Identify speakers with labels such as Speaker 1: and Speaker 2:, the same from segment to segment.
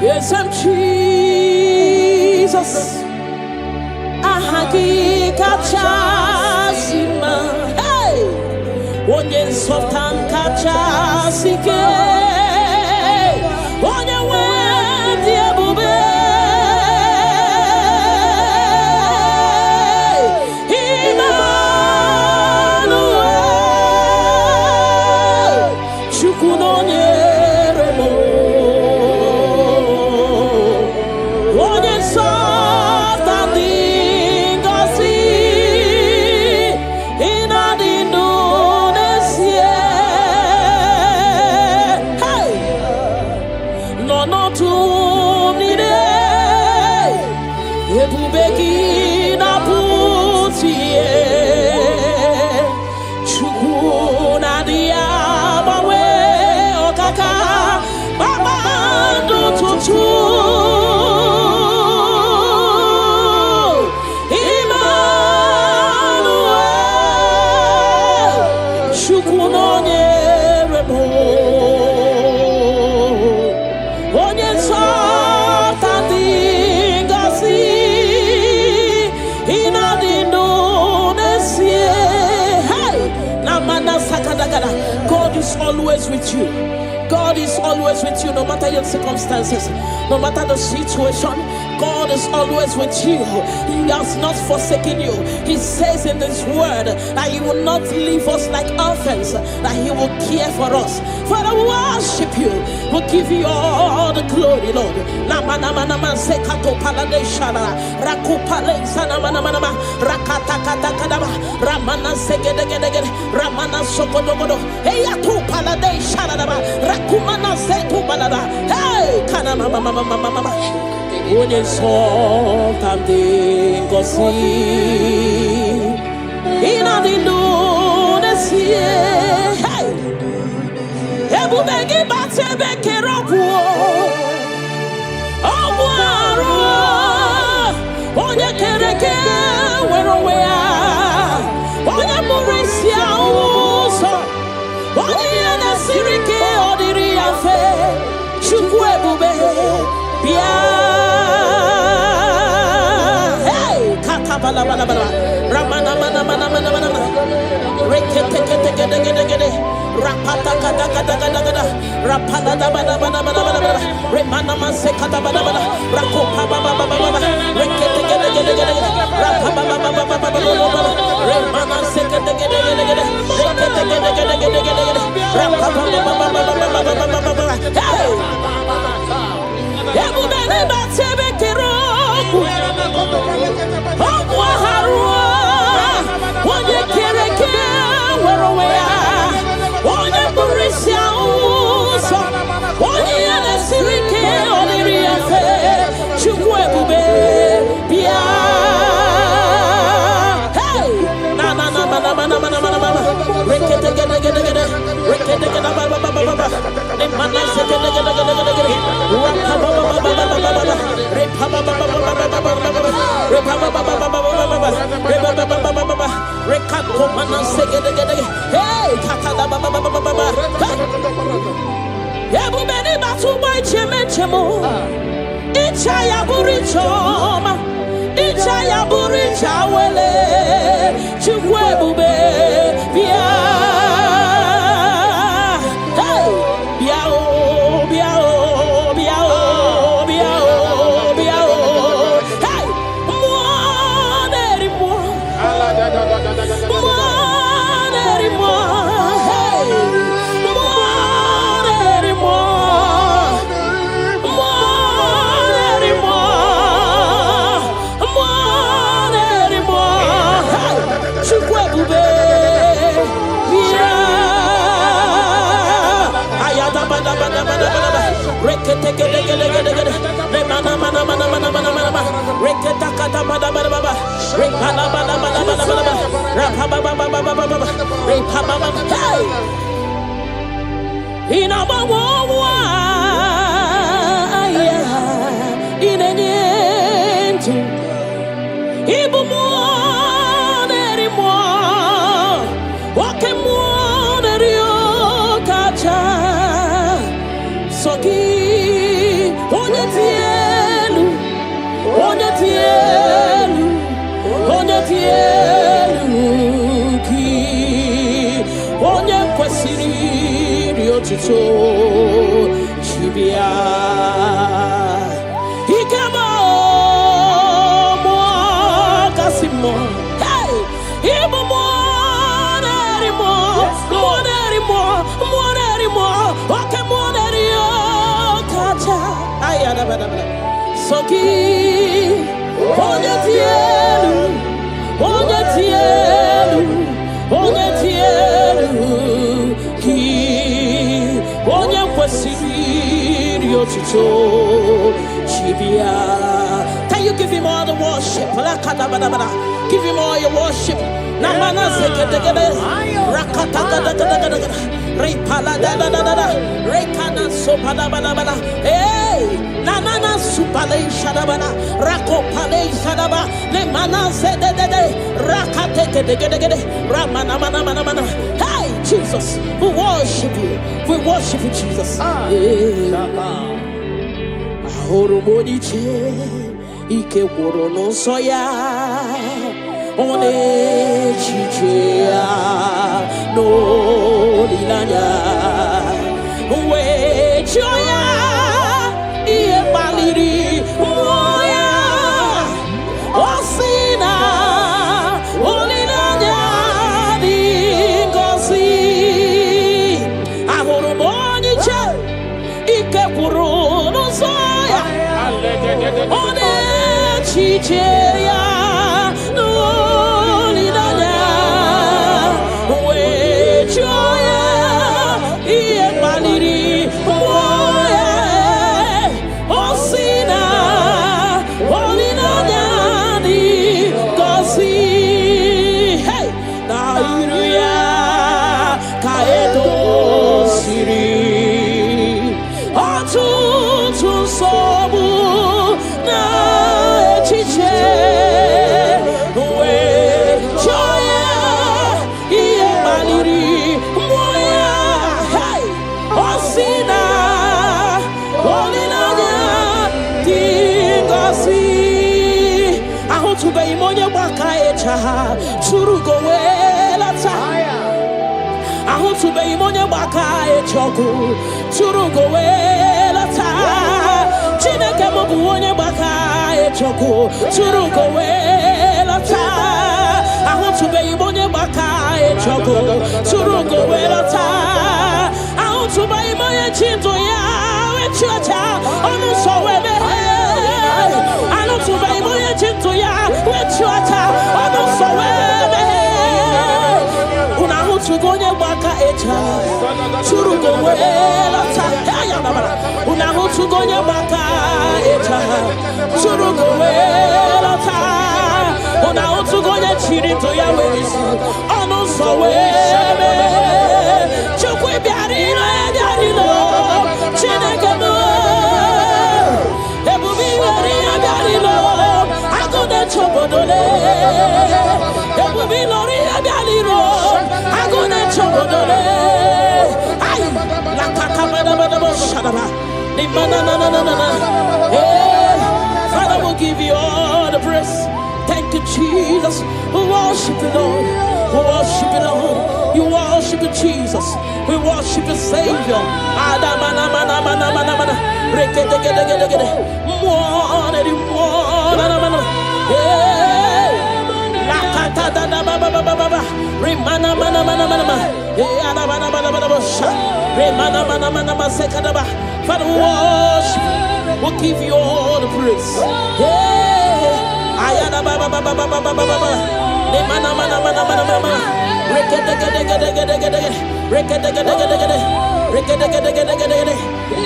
Speaker 1: Yes, I'm Jesus. Ahagi kachasima. Hey, onye sultan kachasike. Onye wedi ebube. God is always with you. God is always with you, no matter your circumstances, no matter the situation. God is always with you. He has not forsaken you. He says in His word that He will not leave us like orphans, that He will care for us. Father, we worship you. We'll give you all the glory, Lord. Onye something gosi ina dindu nesie hey ebu begi batebe keroku obuaro onye kereke werowea onye murisia uso onye nesirike odiri afe chukwu ebube bia Ramana mana mana mana mana rekete kete kete kete kete rapata kata kata kata kata rapata da bana bana bana bana remana manse kata bana bana rakopa baba baba baba rekete kete kete kete rapapa baba baba baba remana se kete kete kete kete rekete kete kete kete kete rapapa baba baba baba baba hey ebu bene batebe kero onye kereke werowea onye burisia uso onye nesirike odiri afe chukwu ebube bia hey na na na mana mana mana mana mana rekete gede gede gede rekete gede baba baba baba ne mana se gede gede gede gede rapa baba baba baba baba repa baba baba baba baba repa baba baba baba repa baba baba rekako mana se gede gede hey kata baba baba baba ebu beni batu boy cheme chemo icha ya burichoma icha ya buricha wele chukwu ebube bia hey bia o bia o bia o bia o bia o hey Soki, onye tutu chibia ikemo mo kasimo hey ibo mo nerimo okay mo nerio kacha ayada bada soki onye tielu ki onye kwesiri otuto chibia. Can you give him all the worship? Give him all your worship. Namana sekedegede rakata repala da rekana sopada bana hey nanana supale shadabana rakopale shadaba le mana zedede rakate kedegede ramana mana. Hey Jesus, we worship you Jesus. Ahoro moniche ike woro no soya one chichia no linanya we joya ie baliri moya osina olinanya dingosi ahoro moniche ike woro no soya one chichia Churugo welata ahutube imonya baka echoku churugo welata chineke mobu onye baka echoku churugo welata ahutube imonya baka echoku churugo welata ahutube imonya chinto ya wechocha onu sowebe ahutube imonya chinto ya wechocha onu sowebe Unahutugonye baka echa churugo welata unahutugonye baka echa churugo welata unahutugonye chirito ya wezi onu sowebe chukwi biarino chineke mo ebubi wari biarino agode chobodole ebubi lori biarino agone chobodole ay la kakabada shadaba ni manana Father will give you all the praise. Thank you Jesus. We worship you Lord. We worship you Lord. You worship you Jesus. We worship you Savior. Adamana mana rekete Remana Father, we worship. We'll give you all the praise. Ayana baba.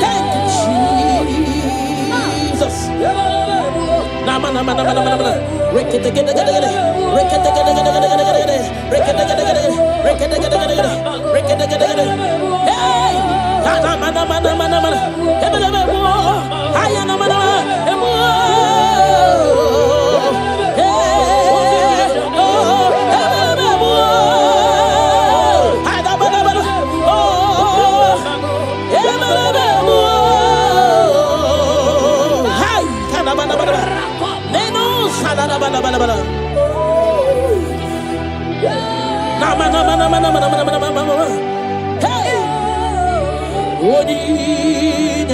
Speaker 1: Thank you, Jesus. Oninyakam.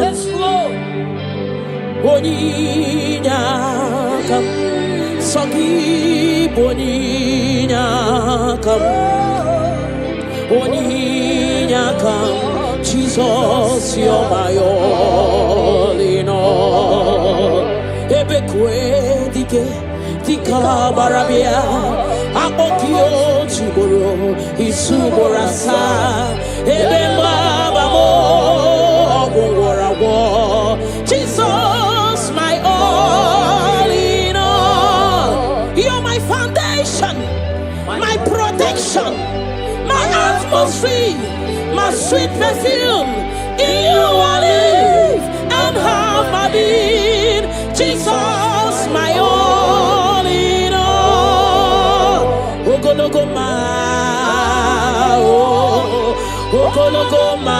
Speaker 1: Yes, Lord. Oninyakam. Sogi Boninyakam. Oninyakam. Jesus, you're my all in all. Ebekwe dike dika barabia. Abokio chiboro isuborasa. Ebemba babo ogorawo. Jesus, my all in all. You're my foundation, my protection, my atmosphere, my sweet perfume. In you I live and have my being. Jesus, my all in all. Lokogoma, Lokogoma,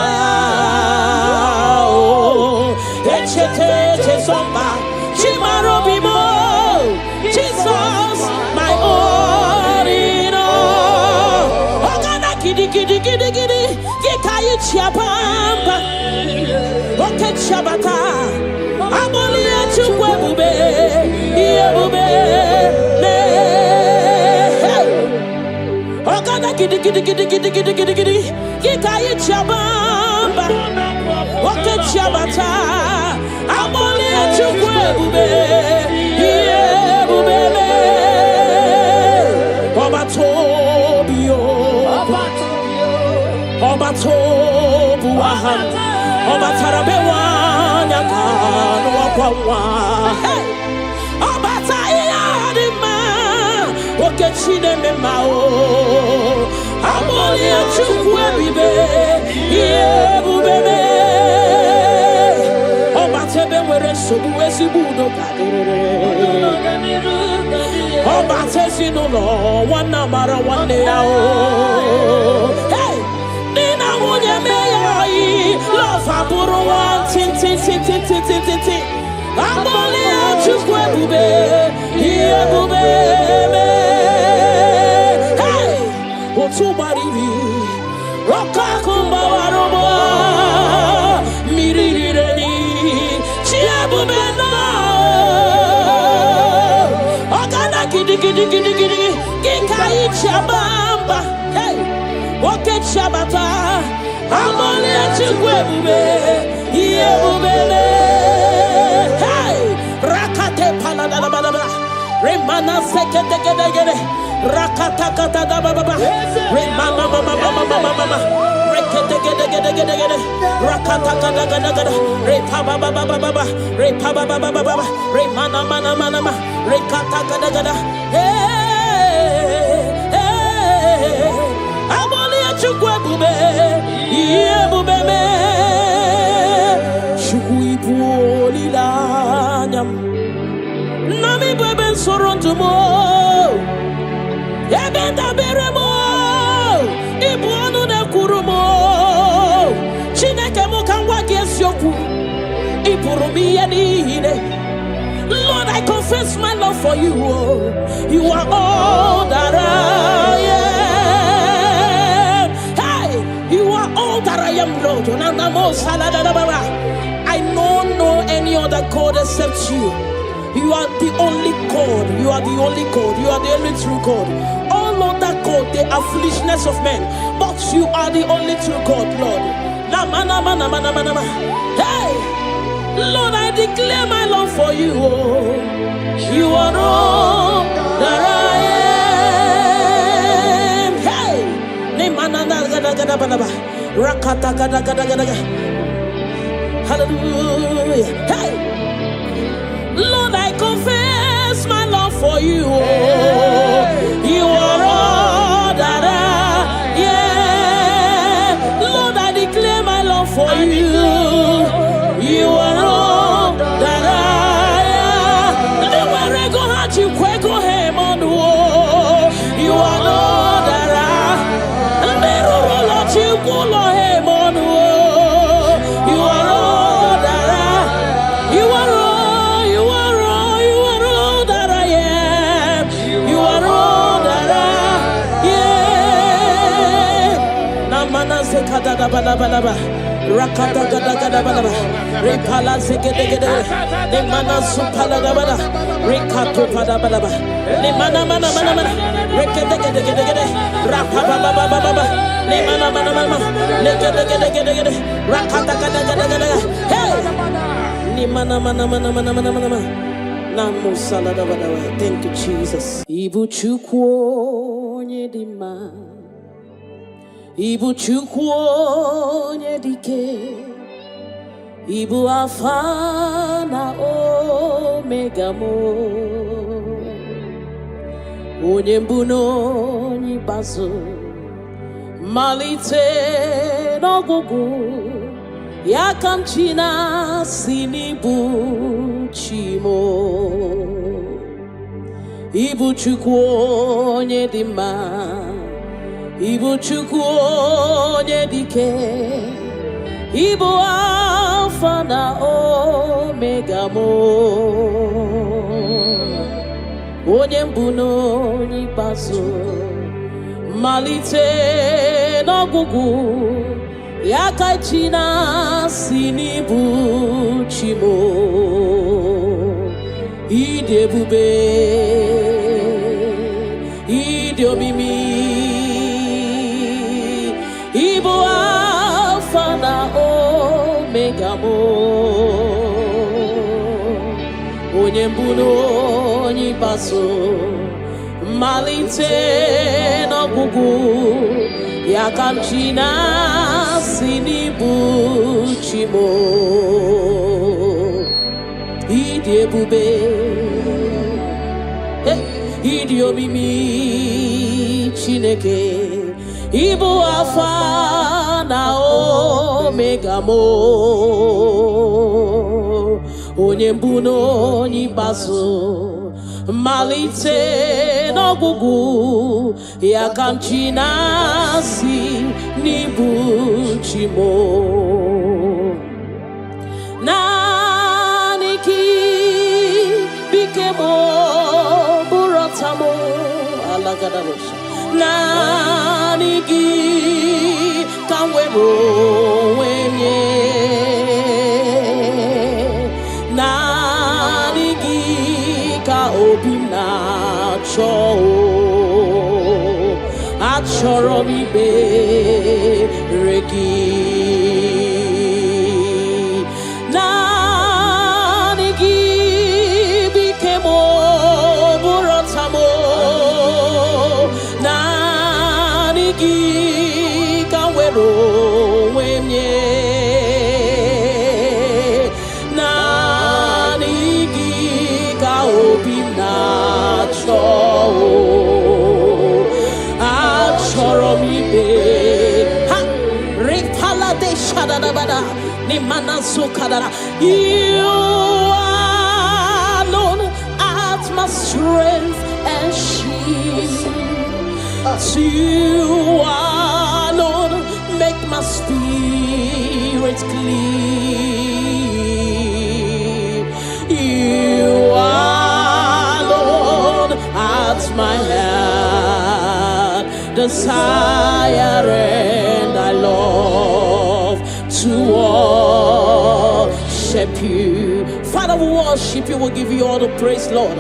Speaker 1: Echete Chesomba, Chimarobimo. Jesus, my all in all. Ogana kidi kidi kidi kidi, Gikayi Chiapamba, Oke Chabata, Abolia Chukwebube, Yebube, Ogana kidi kidi kidi kidi kidi kidi kidi, Gikayi Chabamba, Oke Chabata, Abolia Chukwebube, Yebube, Obatobio, Obatobu Aham, Obatarabewa, Yakan, Wapawa, Obatayadima, Okechine Memao, Amolia Chukwebe, Yebube, Obatebe were Subuesi Budo, Obatesino, one number one day. Hey! Nina Munya May, love Aburo one, tin. Amolia Chukwebe, Yebube. Hey! Otubari, Rokakumba Warobo, Mirireni, Chiabumena, Ogana Kidi, Gikai Chabamba, hey! Oke Chabata, Amolia Chukwebe, Yebube, hey! Rakate Paladababa, Remana Sekete, Rakata Baba, Remana Mama, Rekete, Rakata Repaba, Remana Mana, Rekata, hey, Amolia Chukwebe, Yebube, Chukwipulilanyam, Nami Beben Sorontumo, Ebenda Beremo, Ibuanu de Kurumo, Chineke Mokangwa Gesyoku, Ipurumi Yanine. Lord, I confess my love for you. You are all that I am. Hey, you are all that I am, Lord. I don't know any other God except you. You are the only God. You are the only God. You are the only true God. All other God, they are foolishness of men. But you are the only true God, Lord. Hey, Lord, I declare my love for you. You are all that I am. Hey, hallelujah. Hey, Lord, I confess my love for you. You are all that I am. Lord, I declare my love for you. You are all that I am. Nowhere go hard you go him on the wall. You are all that I am. Never let you go him on the wall. You are all that I am. kata gada gada bada. Repala zegede gede. Ne mana supala da bada. Rekato pada bada bada. Ne mana mana mana mana. Rekede gede gede gede. Rapa baba baba baba. Ne mana mana mana. Ne gede gede gede gede. Rakata gada gada gada. Hey. Ne mana mana mana mana mana mana. Namo salada bada. Thank you, Jesus. Ibu chukwu nyedima. Ibu chukwu nyedike. Ibu Alpha na Omega mo. Onye mbụ n'onye ikpeazụ, malite n'ọgwụgwụ, ya ka m chi na-asị n'ịbụ chi mo. Ịbụ Chukwu onye dị mma, ịbụ Chukwu onye dị ike, ịbụ Alpha na Omega mo. Onye mbụ n'onye ikpeazụ, malite n'ọgwụgwụ, ya ka chi na-asị n'ịbụ chi mo. Ịdị ebube, ịdị omimi, ịbụ Alpha na Omega mo. Onye mbụ n'onye ikpeazụ, malite n'ọgwụgwụ, ya ka m chi na-asị n'ịbụ chi mo. Ịdị ebube, ịdị omimi Chineke, ịbụ Alpha na Omega mo. Onye mbụ n'onye ikpeazụ, malite n'ọgwụgwụ, ya ka m chi na-asị n'ịbụ chi mo. Naanị gị bike mo bụrụ ọta mo alagadabosha. Naanị gị ka m were onwe nye. Naanị gị ka obi m na-achọ. Achọrọ m ikpere gị. Naanị gị bike m bụrụ ọta m. Naanị gị ka m were onwe m nye. Naanị gị ka obi m na-achọ. Achọrọ m ikpe. Ha! Repala de shadadabada. Nimana sukadara. You alone art my strength and shield. You alone make my spirit clean. You alone art my heart desire, and I love to worship you. Father, we worship you. We'll give you all the praise, Lord.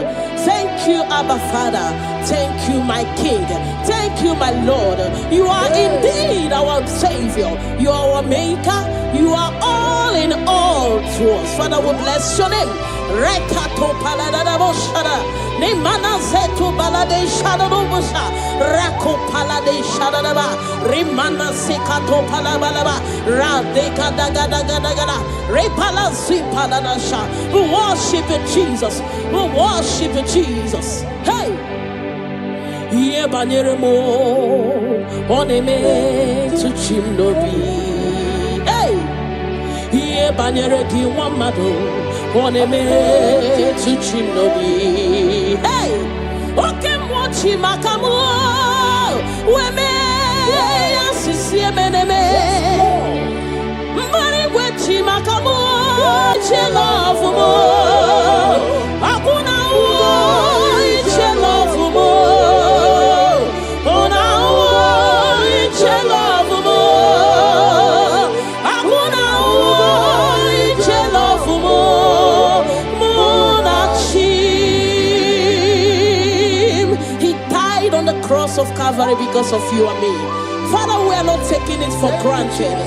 Speaker 1: Thank you, Abba Father. Thank you, my King. Thank you, my Lord. You are indeed our Savior. You are our Maker. You are all in all to us. Father, we bless your name. Rekato paladadaboshada. Nemana zetu balade shadadobosha. Rako palade shadadaba. Rimana sekato palabalaba. Radeka dagadagada. Repala zipaladasha. We worship you, Jesus. We worship you, Jesus. Hey! Ye banyeremo oneme tuchim nobi. Hey! Ye banyere ki wamado oneme tuchim nobi. Hey! Oke mwachi makamu weme yasisi emeneme. Mbari wechi makamu chelofu mo. Akuna uo chelofu mo. Ona uo chelofu mo. Akuna uo cross of Calvary because of you and me. Father, we are not taking it for granted.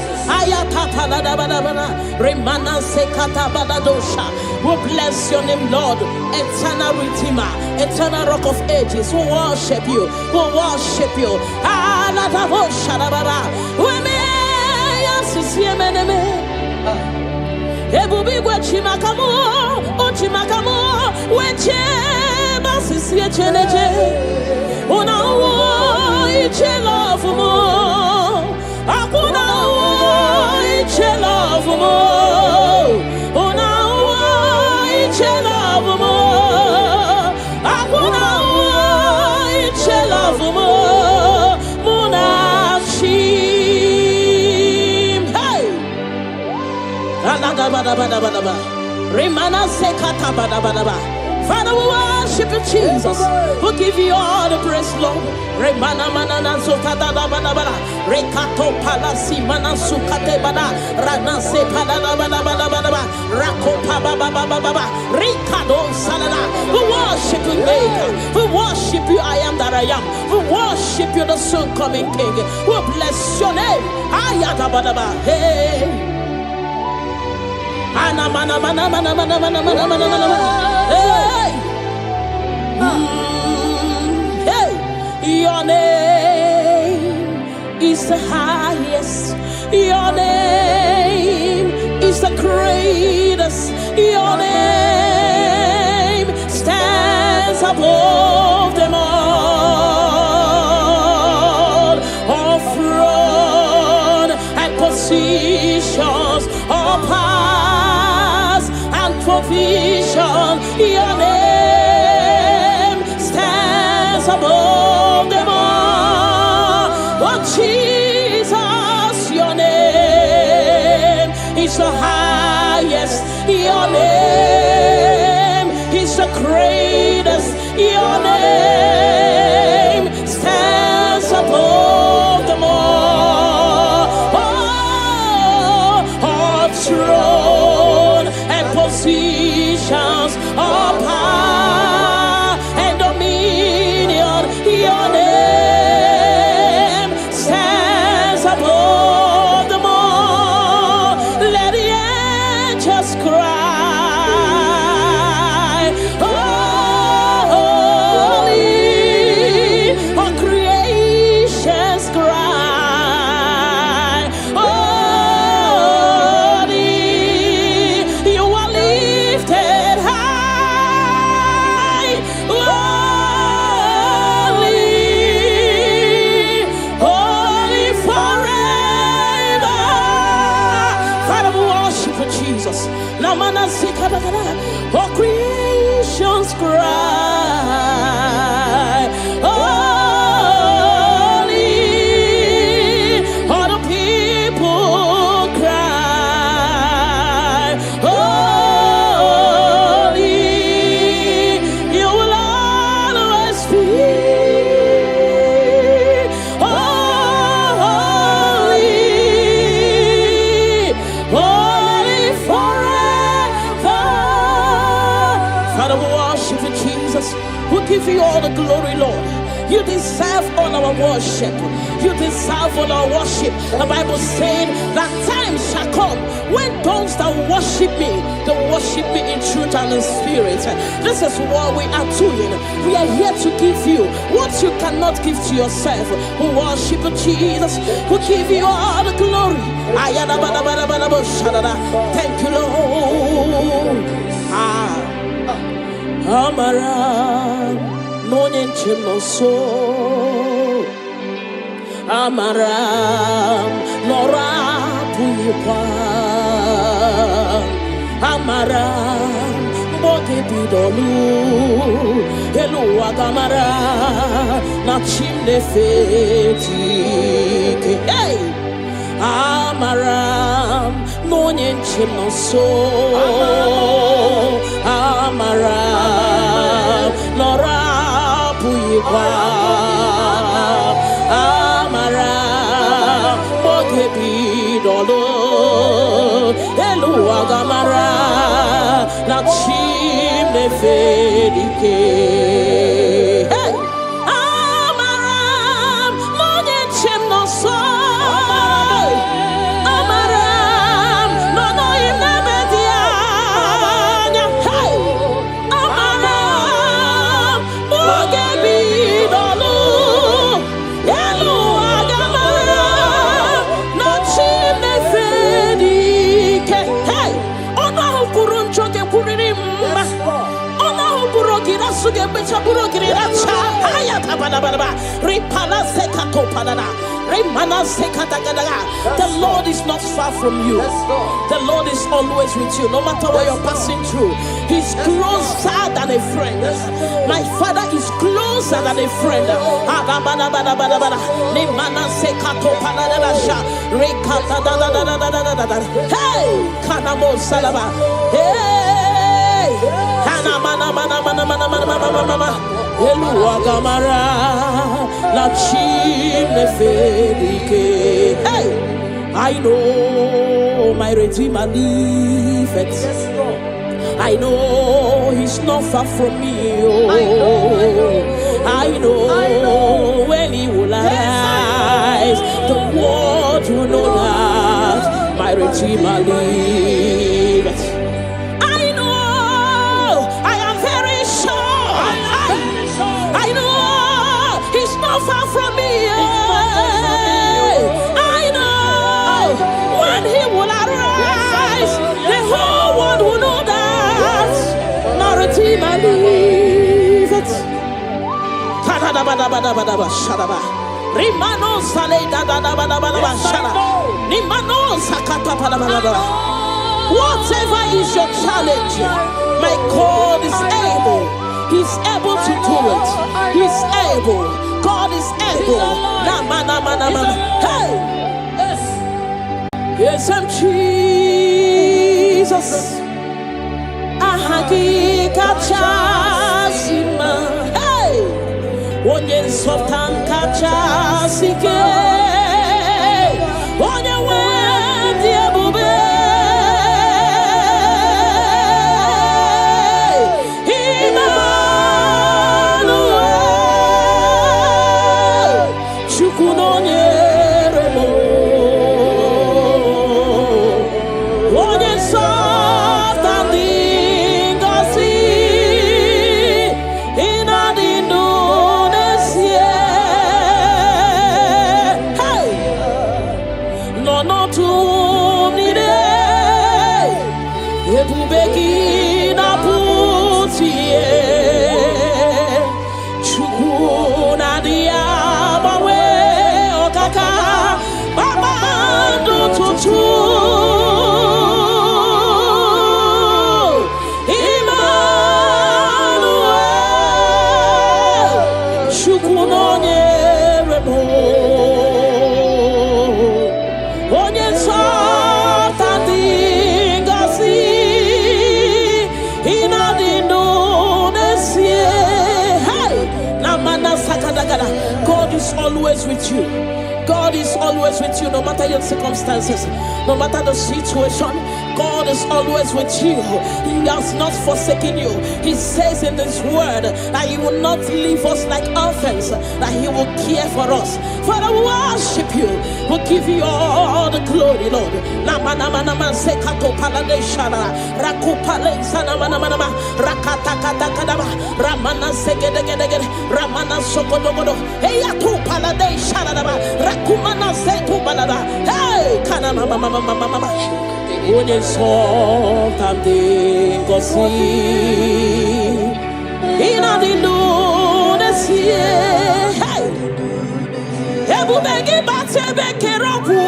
Speaker 1: We bless your name, Lord. Eternal Redeemer, eternal Rock of Ages. We worship you. We worship you. Ebubigwe chimakamu, ochimakamu, weche basisi echeneche. Una uo iche love mo, akuna uo iche love mo. Una uo iche love mo, akuna uo iche love mo. Remana sekata bada bada ba. Father, we worship you, Jesus. We give you all the praise, Lord. Remana manana sokata da bada bada. Rekato palasi mana sukate bada. Rana se bada bada bada bada ba. Rako pa ba ba ba ba ba. Rikado salala. We worship you, Maker. We worship you, I am that I am. We worship you, the soon coming King. We bless your name. Ayata bada ba. Hey. Hey, your name is the highest. Your name is the greatest. Your name stands above them all. All throne and positions, all powers and provision. Your name stands above them all. Oh Jesus, your name is the highest. Your name is the greatest. Your name stands above them all. All throne and positions, all power and dominion. Your name stands above them all. Let the angels cry, holy. All creations cry, holy. You are lifted high, holy, holy forever. Father, we worship you, Jesus. Namana sikadagada. All creations cry, holy. All the people cry, holy. You will always be holy, holy forever. Father, we worship you, Jesus. We give you all the glory, Lord. You deserve all our worship. You deserve all our worship. The Bible said that time shall come when those that worship me, they worship me in truth and in spirit. This is what we are doing. We are here to give you what you cannot give to yourself. We worship you, Jesus. We give you all the glory. Thank you, Lord. Amara, Monie Chimoso. Amara, Nora Puyupa. Amara, Bote Bidolu. Hello, Agamara, Nachimne Feti. Hey! Amaram, Monie Chimoso. Amaram, Nora Puyupa. Amaram, Bote Bidolu. Hello, Agamara, Nachimne Feti. Hey! Amaram. The Lord is not far from you. The Lord is always with you, no matter what you're passing through. He's closer than a friend. My Father is closer than a friend. Hey, Kanamo Salaba. Hey, Eluagamara, la chine fedike. Hey, I know my Redeemer liveth. I know He's not far from me. Oh, I know when He will arise, the world will know that my Redeemer liveth. Far from me, I know when He will arise, the whole world will know that my Redeemer liveth. Whatever is your challenge, my God is able. He's able to do it. He's able. God is able. Hey! Yes, I'm Jesus. Ahagika chasima. Hey! Onye softan kachasike. Onye wendi ebube. God is always with you. God is always with you, no matter your circumstances, no matter the situation. God is always with you. He has not forsaken you. He says in His word that He will not leave us like orphans, that He will care for us. Father, we worship you. We'll give you all the glory, Lord. Onye something gosi ina dindu nesie hey ebu begi bate bekerobu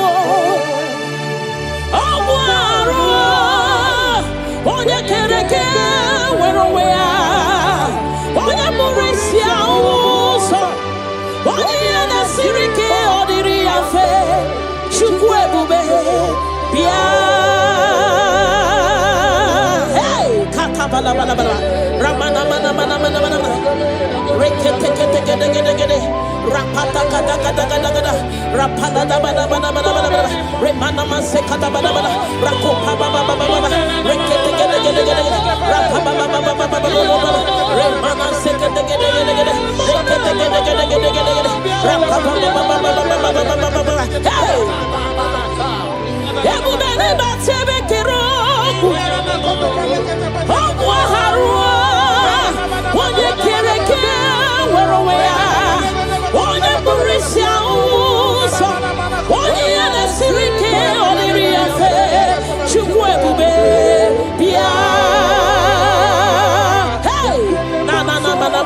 Speaker 1: obwaro onye kereke werowea onye murisia uso onye nasirike odiri afe chukwu ebube bia bala bala bala ramana mana mana mana mana rekete kete kete kete kete rapata kata kata kata kata rapala da bala bala bala bala remana mase kata bala bala rakopa baba baba baba rekete kete kete kete rapapa baba baba baba remana se kete kete kete kete rekete kete kete kete kete rapapa baba baba baba baba hey ebu bene batebe kero onye kereke werowea onye burisia uso onye yanesirike oliri afe chukwu ebube bia hey na na na na na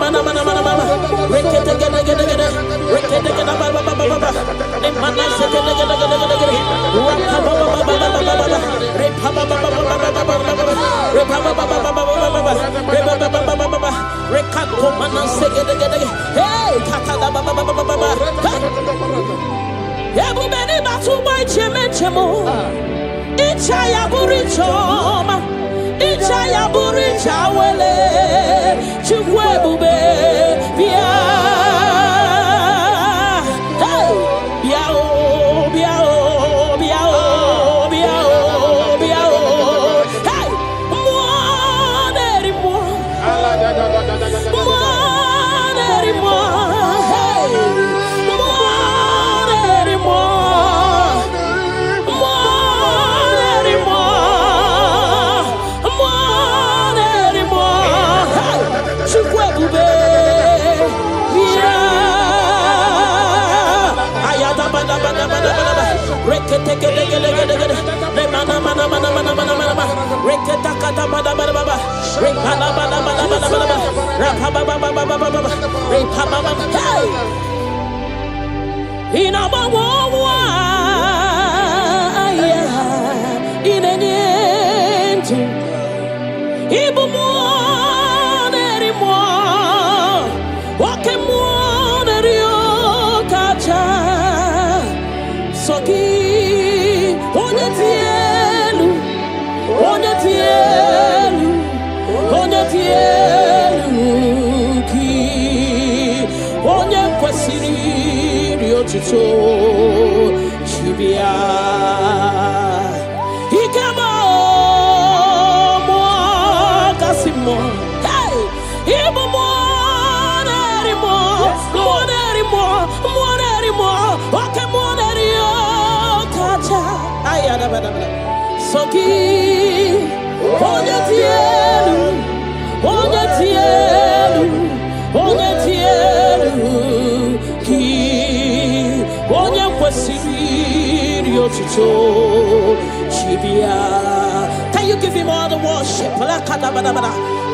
Speaker 1: Can you give him all the worship?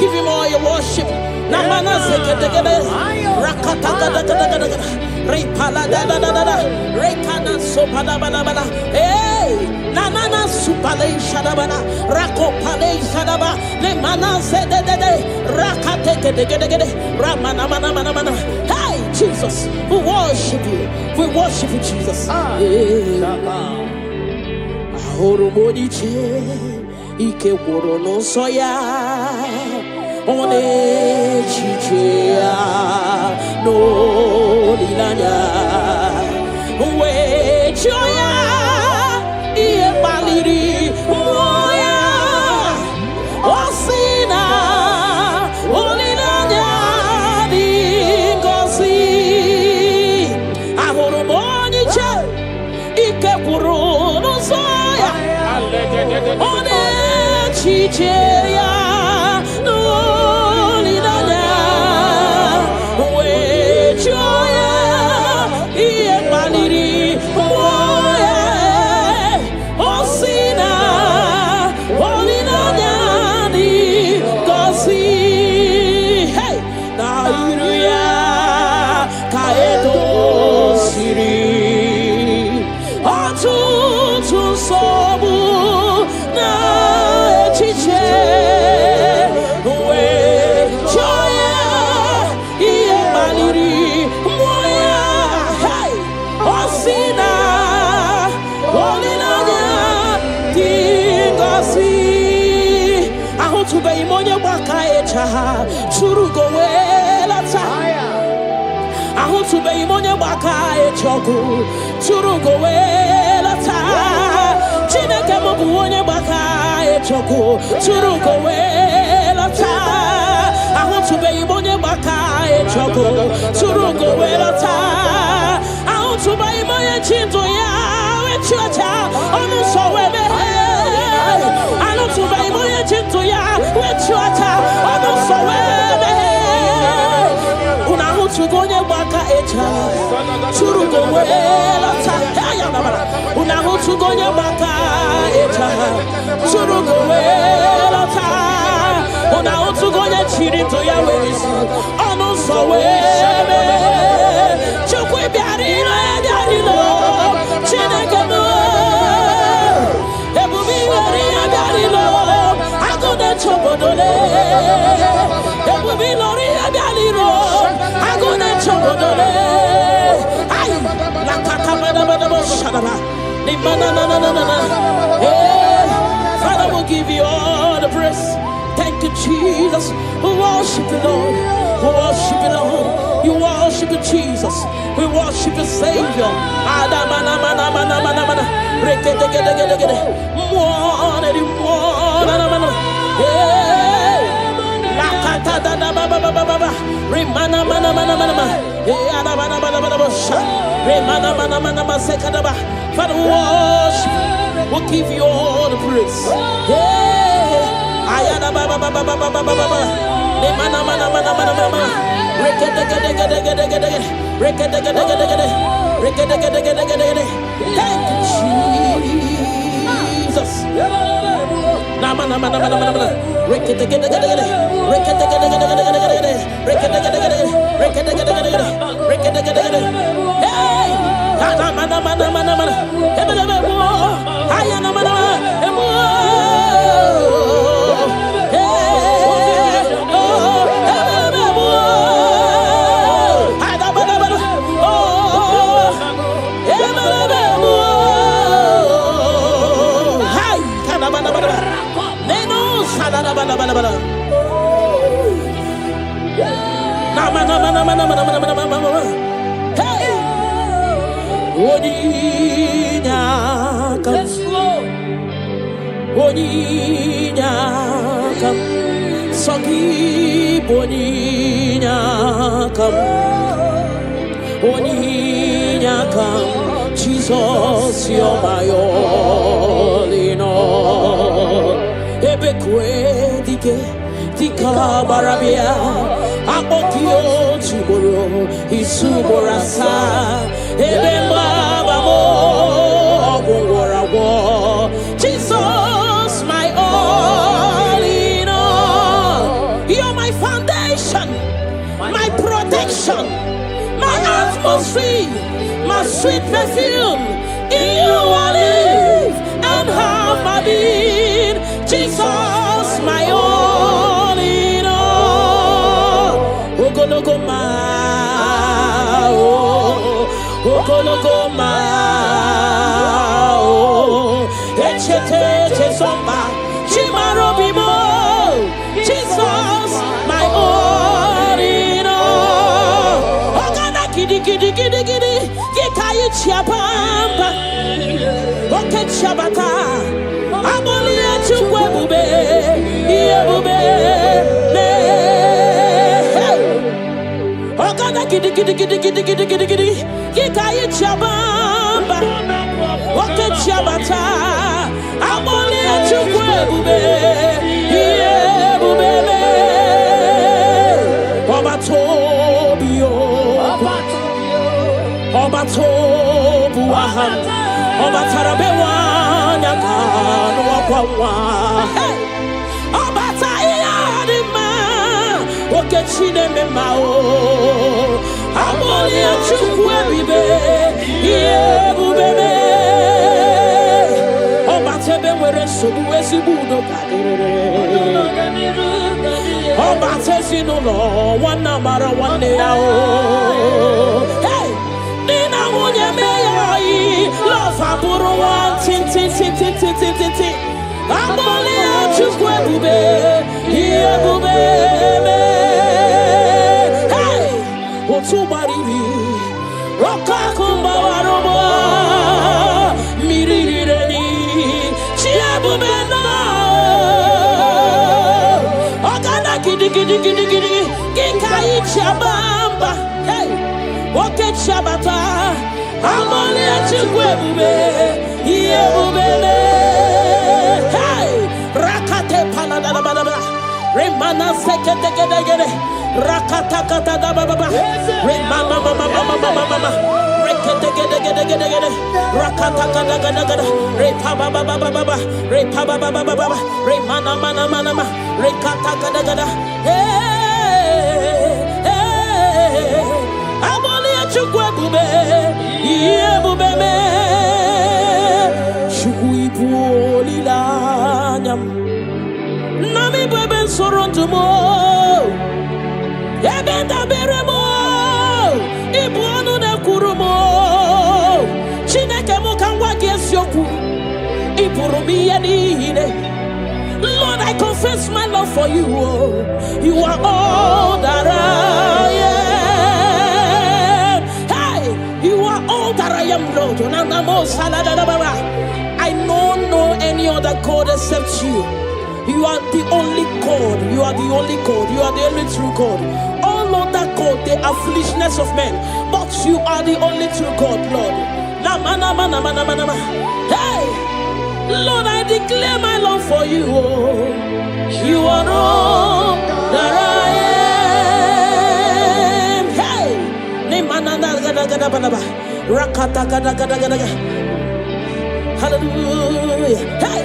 Speaker 1: Give him all your worship. Hey, Jesus, we worship you. We worship you, Jesus. Monie ike gworo n'ụsọ ya ọ na-echiche ya n'olileanya wee chọọ ya ihe kpaliri mmụọ ya ọ sị na olileanya dị ngọzi ahụrụ m onye iche ike gworo n'ụsọ on echiche n'olileanya wee chọọ ya ihe kpaliri mmụọ ya ọ sị na olileanya dị ngọzi na iru ya ka edosiri ọtụtụ nsogbu Monie churu go welata ahu tube Monie choku churu go welata Chineke mo bu onye choku churu go welata ahu tube Monie choku churu go welata ahu tube Monie chinto ya we chocha onu so webe ahu tube Monie chinto ya we chocha onu so webe una hu tugo onye churu go welata una hu tugo onye churu go welata una hu tugo onye chirinto ya wezi onu so webe chukwu biarilo Chineke mo ebubi weri ya biarilo agode chobodole ebubi lori ya biarilo agode chobodole ay la kata bada shadaba ni mana na Father, we'll give you all the praise. Thank you, Jesus. We worship you, Lord. We worship you, Lord. You worship you, Jesus. We worship you, Savior. Father, we worship you. We'll give you all the praise. Thank you, Jesus. Nama nama nama nama nama. Rekete gede gede gede. Rekete gede gede gede gede gede. Rekete gede gede gede. Rekete gede gede gede. Rekete gede gede. Hey! Nama nama nama nama. Ebe ebe mo. Haya nama nama. Emo. Jesus, you're my all in all. Ebekwe dike dika barabia akokio chiboro isuborasa ebemba bamo ogorawo. Jesus, my all in all. You're my foundation, my protection, my atmosphere, my sweet perfume. In you I live and have my being. Jesus, my all in all. Lokogoma, oh, Lokogoma, oh, Echete Chesomba, Chimarobimo. Jesus, my all in all. Ogana kidi kidi kidi kidi, Gikayi Chiapamba, Oke Chabata, Amolia Chukwe, Yebube, Ogana kidi kidi kidi kidi kidi kidi kidi, Gikayi Chiapamba, Oke Chabata, Amolia Chukwe, Yebube, Obatobio, Obatobuahan, Obatarabewa, Yakano Wakwa, Obatayadima, Okechine Memao, Amolia Chukwebibe, Yebube, Obatebe were Subuesibudo, Obatesino, one number one day. Hey! Nina Munya May, love Aburo one, tin. Amolia Chukwe, here Bube. Hey! Otubari, Rokakumba Waroba, Miri, Chiabubena. Ogana Gidi, Gikai Chabamba. Hey! Oke Chabata, Amolia Chukwe, Yebube. Hey! Rakate Paladababa, Remana Sekete, Rakata Baba, Remama Mama, Rekete, Rakata Repaba, Remana Mana, Rekata, hey, Amolia Chukwe, Yebube, Chukuipu Lilanyam, Nami Beben Sorontumo, Ebenda Beremo, Ibuano de Kurumo, Chineke Mokangwa Gesyoku, Ipurumi Yanine. Lord, I confess my love for you. You are all that I am. Hey, you are all that I am, Lord. I don't know any other God except you. You are the only God. You are the only God. You are the only true God. All other God, they are foolishness of men. But you are the only true God, Lord. Hey, Lord, I declare my love for you. You are all that I am. Hey, hallelujah. Hey,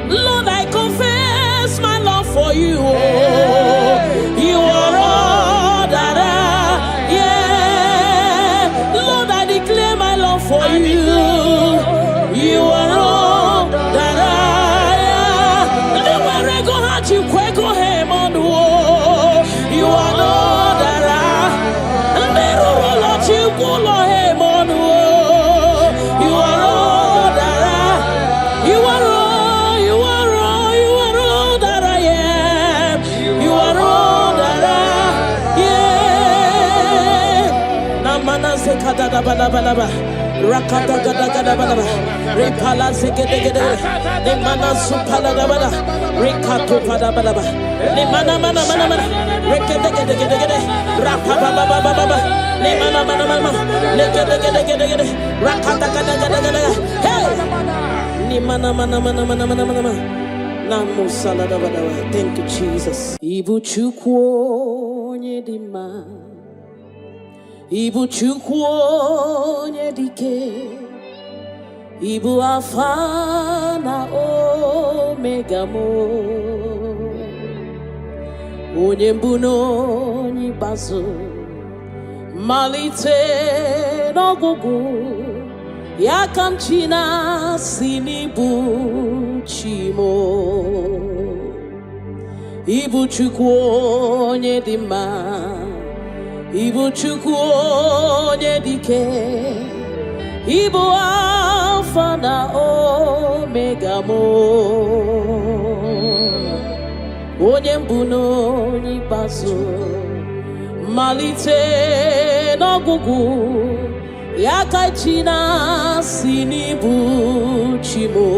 Speaker 1: Lord, Kweko Hemonu, you are Lord Ara, and Meru Lord Chikulo Hemonu, you are Lord Ara, you are all, you are all, you are all that I am, you are all that I, yeah. Namana Sekada Balaba. Rakata gada gada bada, repala segede gede, ne mana supala da bada, rekato pada bada bada, ne mana mana mana mana, rekede gede gede gede, rapa baba baba baba, ne mana mana mana, ne gede gede gede gede, rakata gada gada gada, hey, ne mana mana mana mana mana mana, namu salada bada bada. Thank you Jesus. Ibu chukwo nyedima. Ibu chukwu onye dike, Ibu Alpha na Omega mo, onye mbụ na onye ikpeazụ, malite n'ọgwụgwụ, ya ka m chi na-asị n'ịbụ chi mo. Ibu chukwu onye dị mma, Ibu chukwu onye dike, Ibu Alpha na Omega mo, onye mbụ na onye ikpeazụ, malite n'ọgwụgwụ, ya ka chi na-asị n'ịbụ chi mo.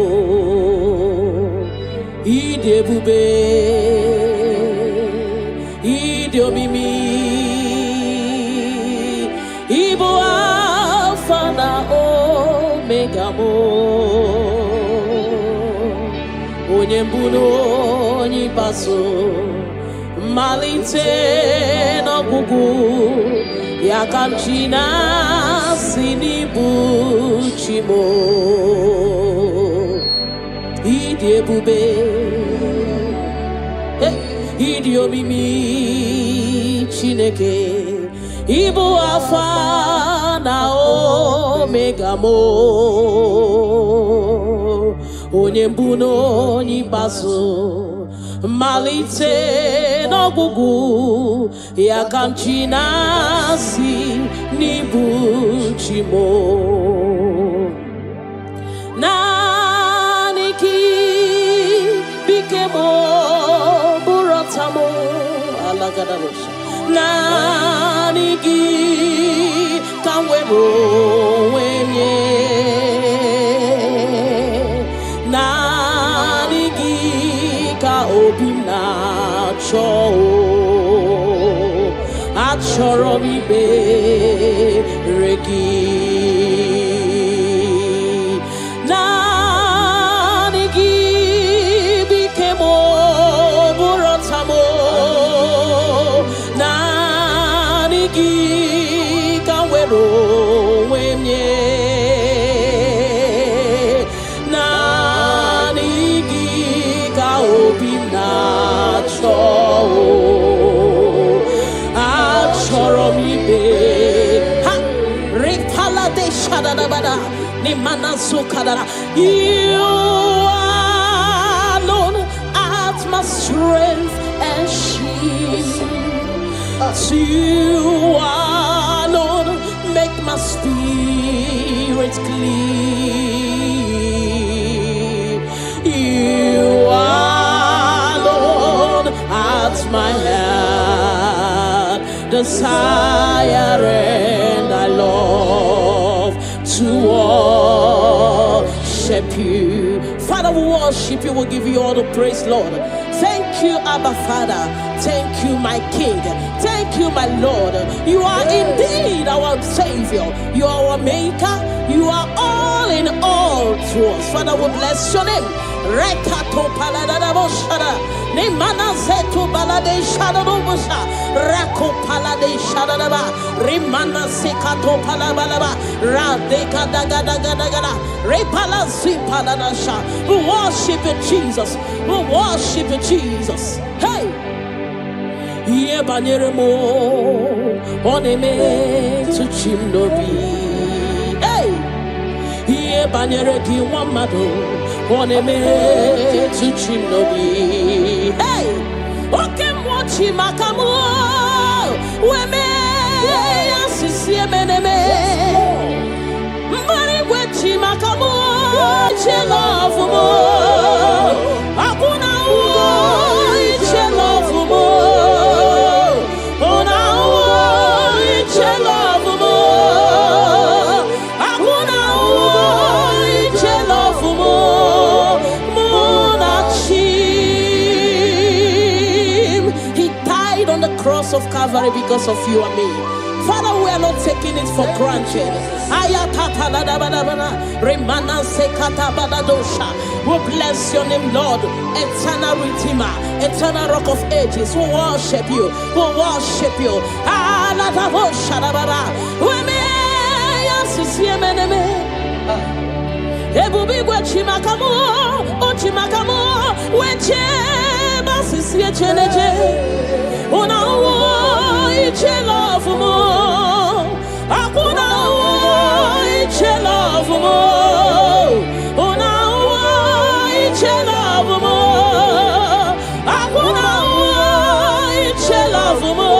Speaker 1: Ịdị ebube, ịdị omimi, Ibu Alpha na Omega mo, onye mbụ na onye ikpeazụ, malite n'ọgwụgwụ, ya ka m chi na-asị n'ịbụ chi mo. Ịdị ebube, ịdị omimi Chineke, Ibu Alpha na Omega mo, onye mbụ na onye ikpeazụ, malite n'ọgwụgwụ, ya ka m chi na-asị n'ịbụ chi mo. Naanị gị bike mo, bụrụ ọta mo, alagadabosha. Naanị gị ka m were onwe m nye, naanị gị ka obi m na-achọ, achọrọ m ikpere gị. Naanị gị bike m, bụrụ ọta m, naanị gị ka m were onwe m nye, naanị gị ka obi m na-achọ, achọrọ m ibe ha ripala de shadadabada ni mana sukadara. You alone art my strength and shield. You alone make my spirit clean. You alone art my heart desire, and I love to worship you. Father, we worship you, we give you all the praise, Lord. Thank you, Abba Father. Thank you, my King. Thank you, my Lord. You are indeed our Savior. You are our Maker. You are all in all to us. Father, we bless your name. Rekato paladadaboshara. Nemana zetu balade shadadobosha. Rako palade shadadaba. Rimana sekato palabalaba. Radeka dagadagada. Repala zipaladasha. We worship you, Jesus. We worship you, Jesus. Hey! Ye banyere mo oneme to chimnobi. Hey, ye banyere ki wamado Oneme Tuchinobi. Hey! Okay, Mochi Makamo. Weme Asisi Meneme. Mari Wechi Makamo. Chelofumo. Akuna Chelofumo. Ona Chelofumo. Akuna Chelofumo. Cross of Calvary because of you and me. Father, we are not taking it for granted. We bless your name, Lord. Eternal Redeemer, eternal Rock of Ages. We worship you. We worship you. Una iche love mo, akuna iche love mo. Una iche love mo, akuna iche love mo.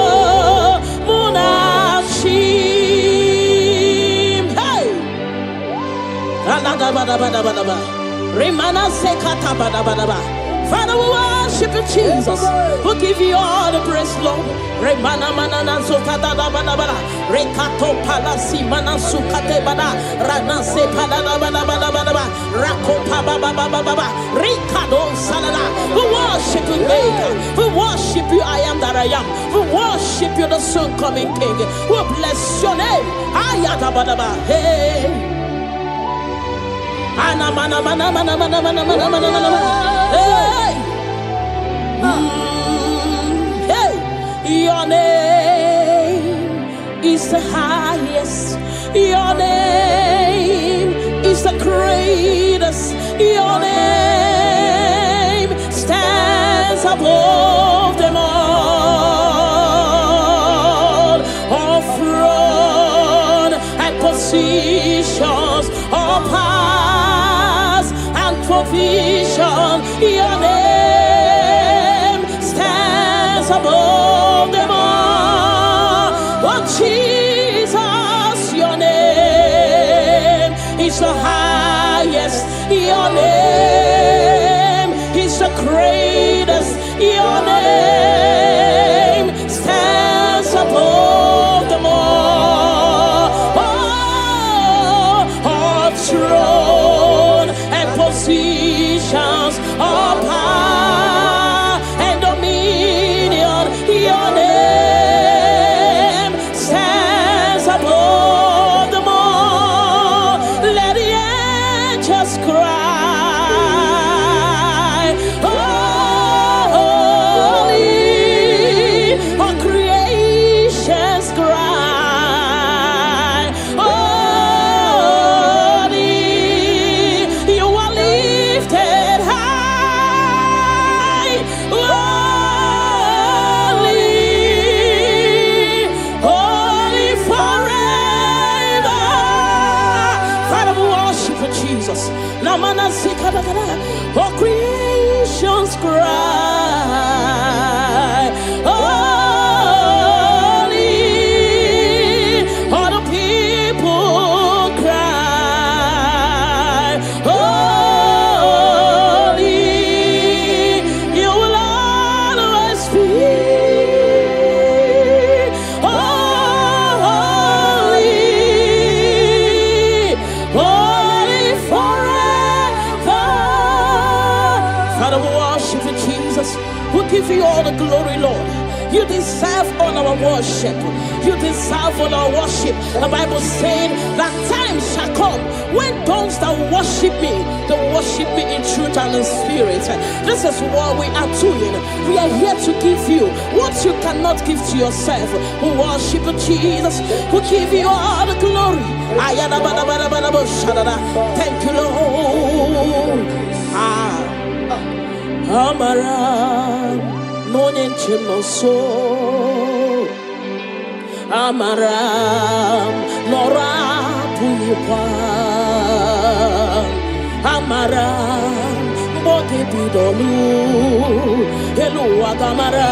Speaker 1: Munachim, hey. Alada bada bada bada bada. Remana sekata bada bada bada. Father, we worship you, Jesus. We give you all the praise, Lord. Remana manana zokata da bana bana. Rekato palasi mana sukate bana. Rana se bana bana bana bana. Rako pa ba ba ba ba ba. Rikado salada. We worship you, Maker. We worship you, I am that I am. We worship you, the soon coming King. We bless your name. Ayata bana ba. Hey. Ana mana mana mana mana mana mana mana mana. Hey. Hey. Your name is the highest. Your name is the greatest. Your name stands above them all. All throne and positions, all powers and provision. Your name stands above them all. Oh Jesus, your name is the highest. Your name is the greatest. Your name stands above them all. Oh, all throne and positions, all power and dominion. Your name stands above them all. Let the angels cry, holy, all creations cry, holy, you are lifted high, holy, holy forever. Father, we worship you, Jesus. Namana zikadakada, all creations cry, holy, all the people cry, holy, you will always be holy, holy forever. Father, we worship you, Jesus. We give you all the glory, Lord. You deserve all our worship. You deserve all our worship. The Bible saying that time shall come when those that worship me, they worship me in truth and in spirit. This is what we are doing. We are here to give you what you cannot give to yourself. We worship you, Jesus. We give you all the glory. Thank you, Lord. Amaram no nyenchemo so. Amaram no rapuipa. Amara Moge bidolu Elu agamara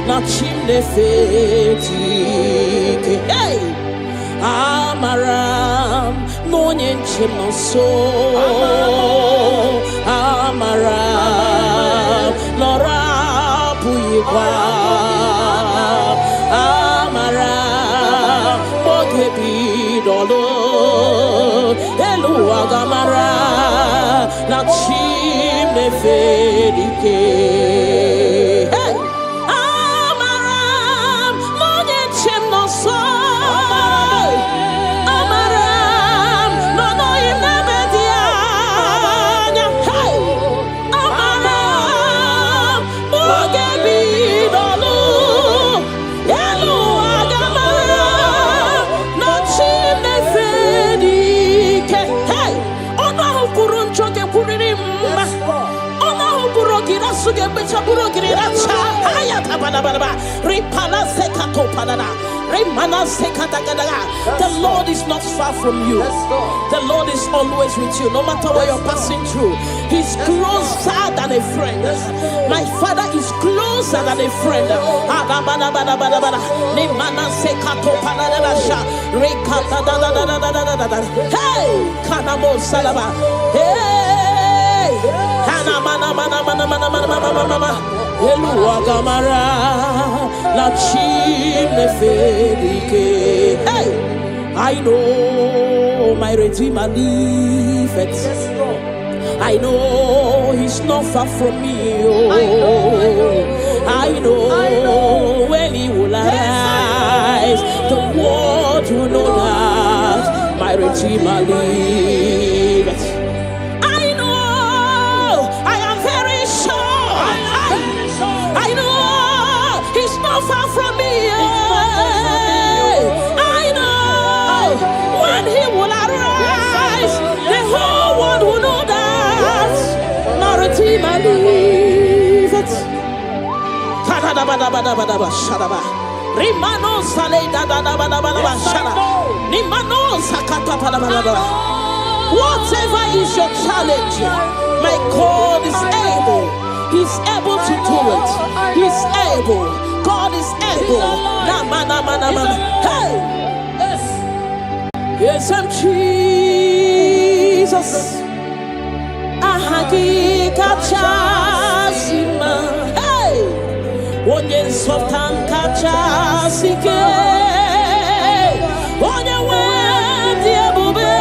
Speaker 1: Na chimne feti Hey Amaram no nyenchim no so Amaram no rapu yikwa Amaram moge bidolo Elu agamara na chimne fedike Hey Amaram no nyenchim no so The Lord is not far from you. The Lord is always with you, no matter what you're passing through. He's closer than a friend. My Father is closer than a friend. Hey, Kanamo Salaba. Hey, Elua Gamara, La Chine Fedike. Hey, I know my Redeemer liveth. I know He's not far from me. Oh, I know when He will arise, the world will know that my Redeemer liveth. Far from me, I know when He will arise, the whole world will know that my Redeemer liveth. Whatever is your challenge, my God is able. He's able to do it. He's able. God is able. Hey! Yes, I'm Jesus. Ahagi kachasima. Hey! Onye softan kachasike. Onye wendi ebube.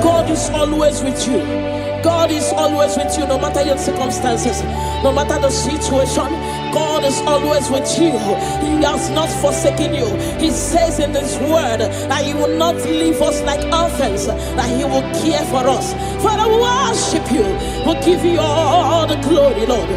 Speaker 1: God is always with you. God is always with you, no matter your circumstances, no matter the situation. God is always with you. He has not forsaken you. He says in His word that He will not leave us like orphans, that He will care for us. Father, we worship you. We'll give you all the glory, Lord.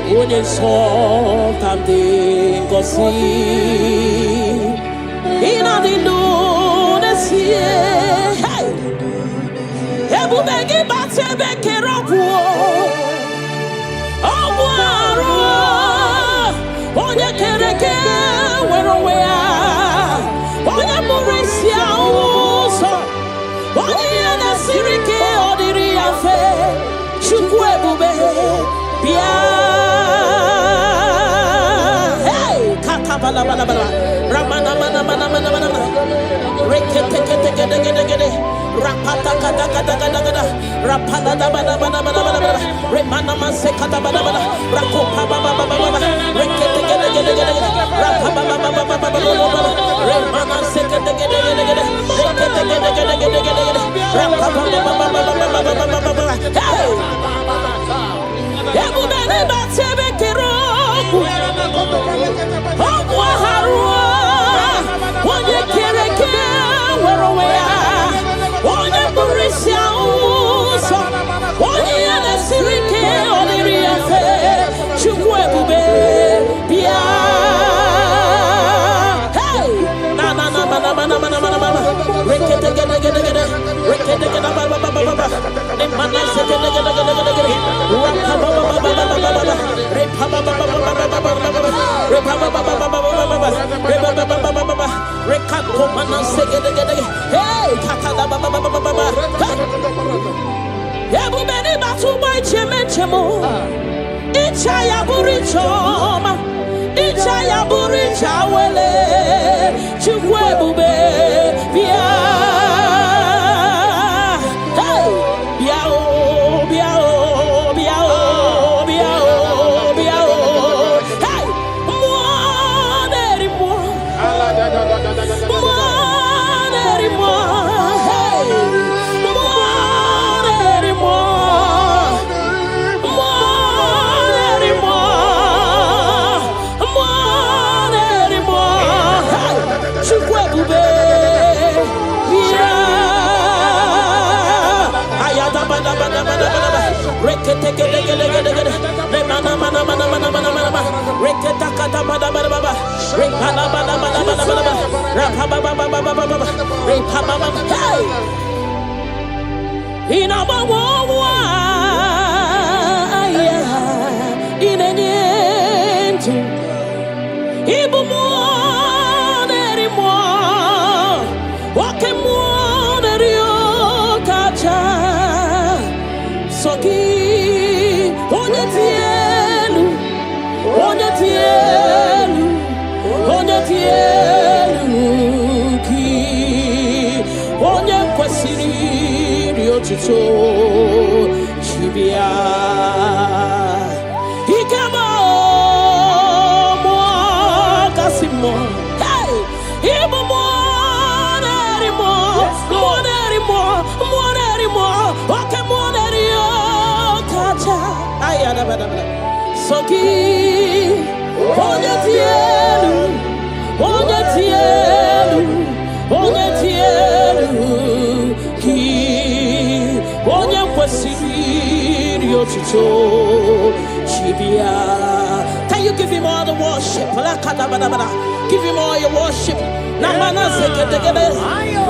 Speaker 1: Onye something go see in a Indonesia. Hey, Ebu begi bate beke robu. Obuaro, sirike odiri afe chukwu ebube bia hey kaka bala bala bala ramana mana mana mana mana rekete kete kete kete kete rapata kata kata kata kata rapala da bala bala bala bala remana mase kata bala bala rakopa baba baba baba rekete kete kete kete rapa baba baba baba baba remana se kete kete kete kete rekete kete kete kete kete rapa baba baba baba baba baba hey ebudane batebe kero Ogwa harua Onye kereke Werowea Onye burisia uso Onye yane sirike Oniri afe Chukwu ebube Bia Hey Na na na mana mana mana mana mana Rekete gede gede gede Rekete gede ba ba ba ba ba Ne mana se gede gede gede gede gede Rapa ba ba ba ba ba ba ba Repa ba ba ba ba ba ba ba Repa ba ba ba ba ba ba Repa ba ba ba ba ba Rekato mana se gede gede Hey kaka da ba ba ba ba ba Ebu beni batu boy cheme chemo Icha ya buri choma Icha ya buri chawele Chukwu ebube bia Hey bia o bia o bia o bia o bia o Hey moneri mo moneri mo Hey moneri mo moneri mo moneri mo Hey Chukwu ebube bia ayada bada bada bada bada rekete gede gede gede gede mana mana mana mana mana mana rekete kata bada bada bada rekala bada bada bada bada rapa baba baba baba baba repa baba hey ina bawa aya ina nyentu ibu mo neri mo wake mo neri o kacha soki onye tielu ki onye kwesiri riotuto chibia ikema mo kasimo hey ibu mo neri mo oke mo neri o kacha ayada bada soki onye tielu ki onye kwesiri otuto chibia. Can you give him all the worship? Give him all your worship. Namana seketegele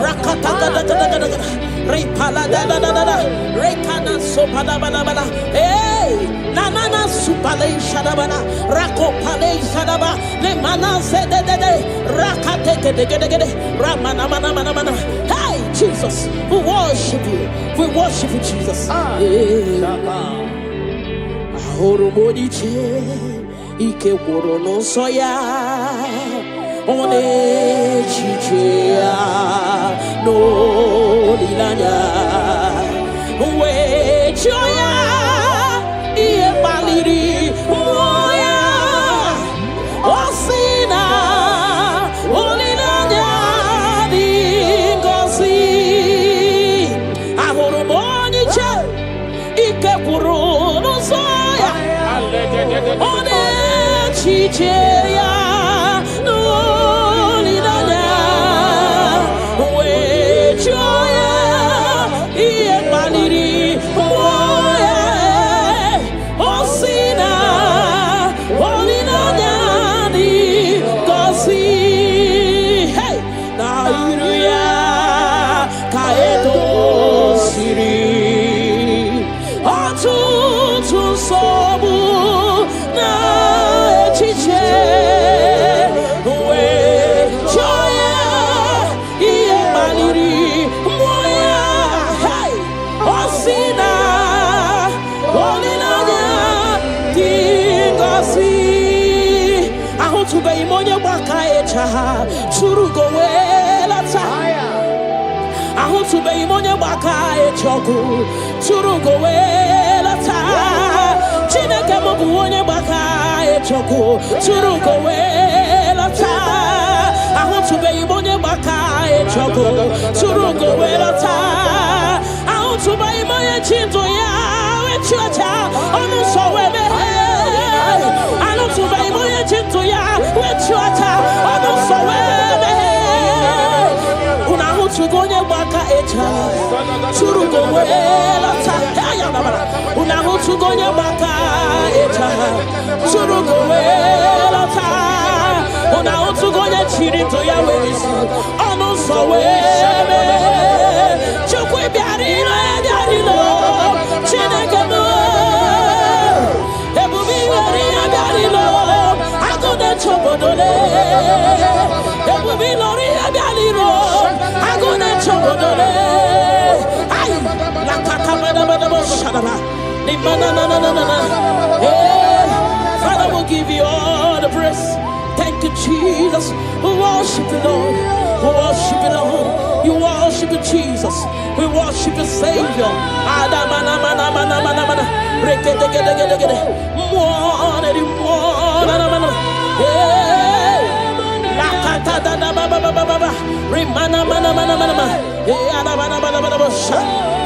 Speaker 1: rakata gada gada gada gada repala da da da da rekana sopada bada bada hey nanana supale shadabana rakopale shadaba le mana se de de rakate gede gede gede ramana mana mana mana hey Jesus, we worship you Jesus. Ahoro modiche ike woro no soya one chichia no lilanya we choya iye baliri moya osina olilanya dingosi ahoro moniche ike woro no soya one chichia sobu na echiche to be money baka e choku. Turugo we lata. Chineke mo buonye baka e choku. Turugo we lata. To be money baka e choku. Turugo we lata. To be money chinto ya we chacha. Onu so we me. To be money chinto ya we chacha. Onu so we me. To go near Baka Echa, Surugo Lata, Unahu to go near Baka Echa, Surugo Lata, Unahu to go near Chiri to Yahweh, Ono Sowe, Chukwe Biarino, Yarino, Chinekamo, Ebubi Yarino, I go to Chobodole, Ebubi Loria Yarino. Father, we'll give you all the praise. Thank you, Jesus. We worship you, Lord. We worship you, Lord. You worship you, Jesus. We worship you, Savior. Remana mana mana mana mana.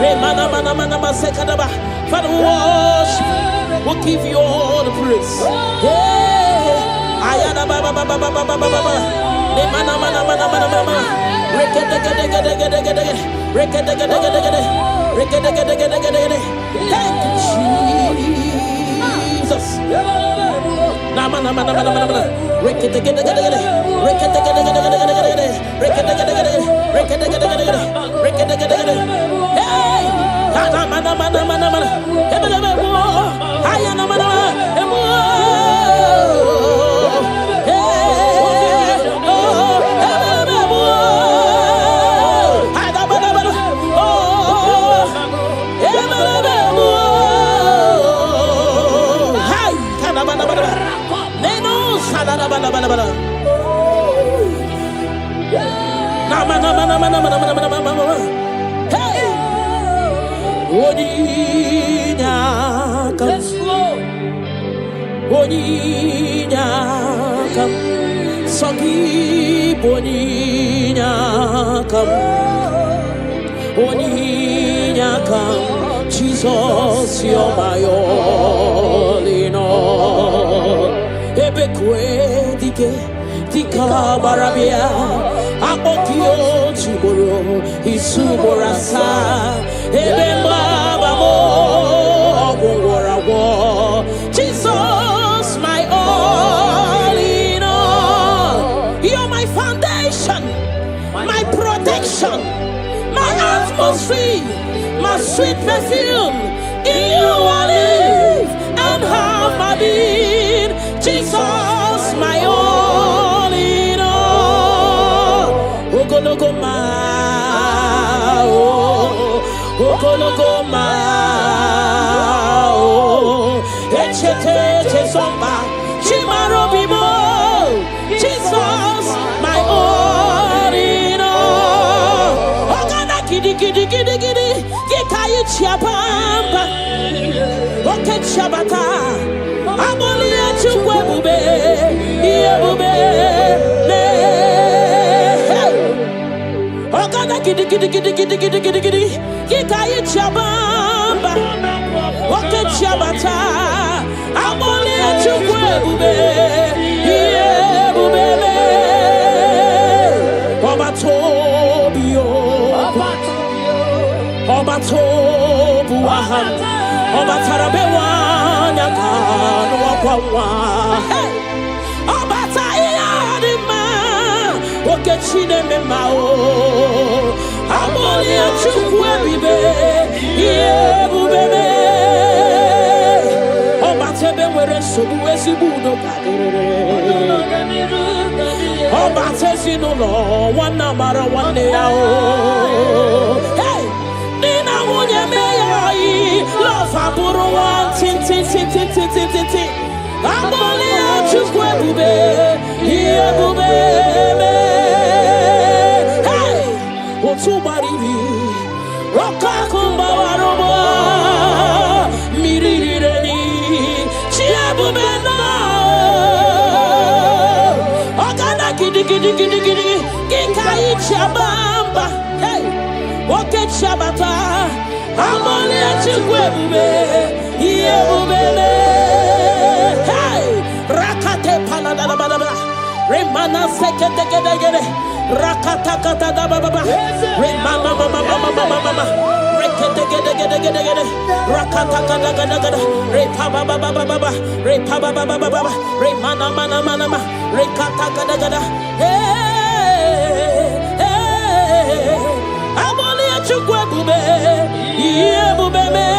Speaker 1: Remana mana mana mana sekadaba. Father, we worship. We'll give you all the praise. Ayana baba baba baba baba baba. Remana mana mana mana mana. Thank you, Jesus. Nama nama nama nama nama. Jesus, you're my all in all. Ebekwe dika barabia akokio chiboro isuborasa ebemba babo ogwarawo. Jesus, my all in all. You're my foundation, my protection, my atmosphere, my sweet perfume. In you I live and have my being. Jesus, my all in all. Lokogoma, Lokogoma, Echete Somba, Chimarobimo. Jesus, my all in all. Ogana kidi kidi kidi kidi, Kikayi Chiapamba, Oke Chabata. Abolia chukwe bube, iye bube, le. Ogana kidi kidi kidi kidi kidi kidi kidi, kikayi chabamba, oke chabata. Abolia chukwe bube, iye bube le. Obatobio, Obatobu aham, Obatarabewa. Hey, Obata Iadima, Okechine Memao, Amolia Chukwebibe, Yebube, Obatebe were Subuesibuno, Obatesino, one number one day. Hey, Nina Munya May, love Aburu one, tin. Amolia Chukwebibe, Yebube, hey, what's somebody? Roka kumba warobo mirireni chiabu bena ogana gidi kinkai chabamba hey oke chabata amole chigwebube yebubele hey rakate palada baba remana sekete gede rakata kata da baba remana mama rekete gede rakata kata gada repa baba repa baba remana mana rekata gada hey amole chigwebube yebubele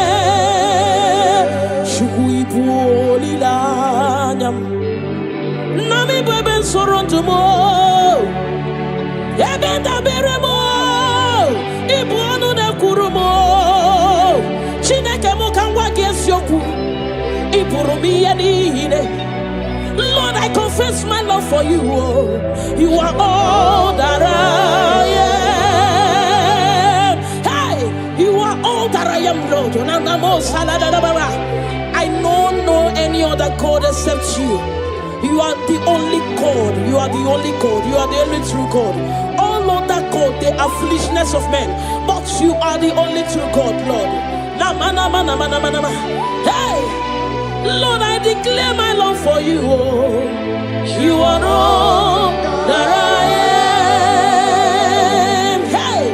Speaker 1: Shukuipulilanyam Nami beben sorontumo Ebenda beremo Ibuanu de kurumo Chineke mukangwa gesyoku Ipurumi yadine Lord, I confess my love for you. You are all that I am. Hey, you are all that I am, Lord. I don't know any other God except you. You are the only God. You are the only God. You are the only true God. All other God, they are foolishness of men. But you are the only true God, Lord. Hey, Lord, I declare my love for you. You are all that I am. Hey,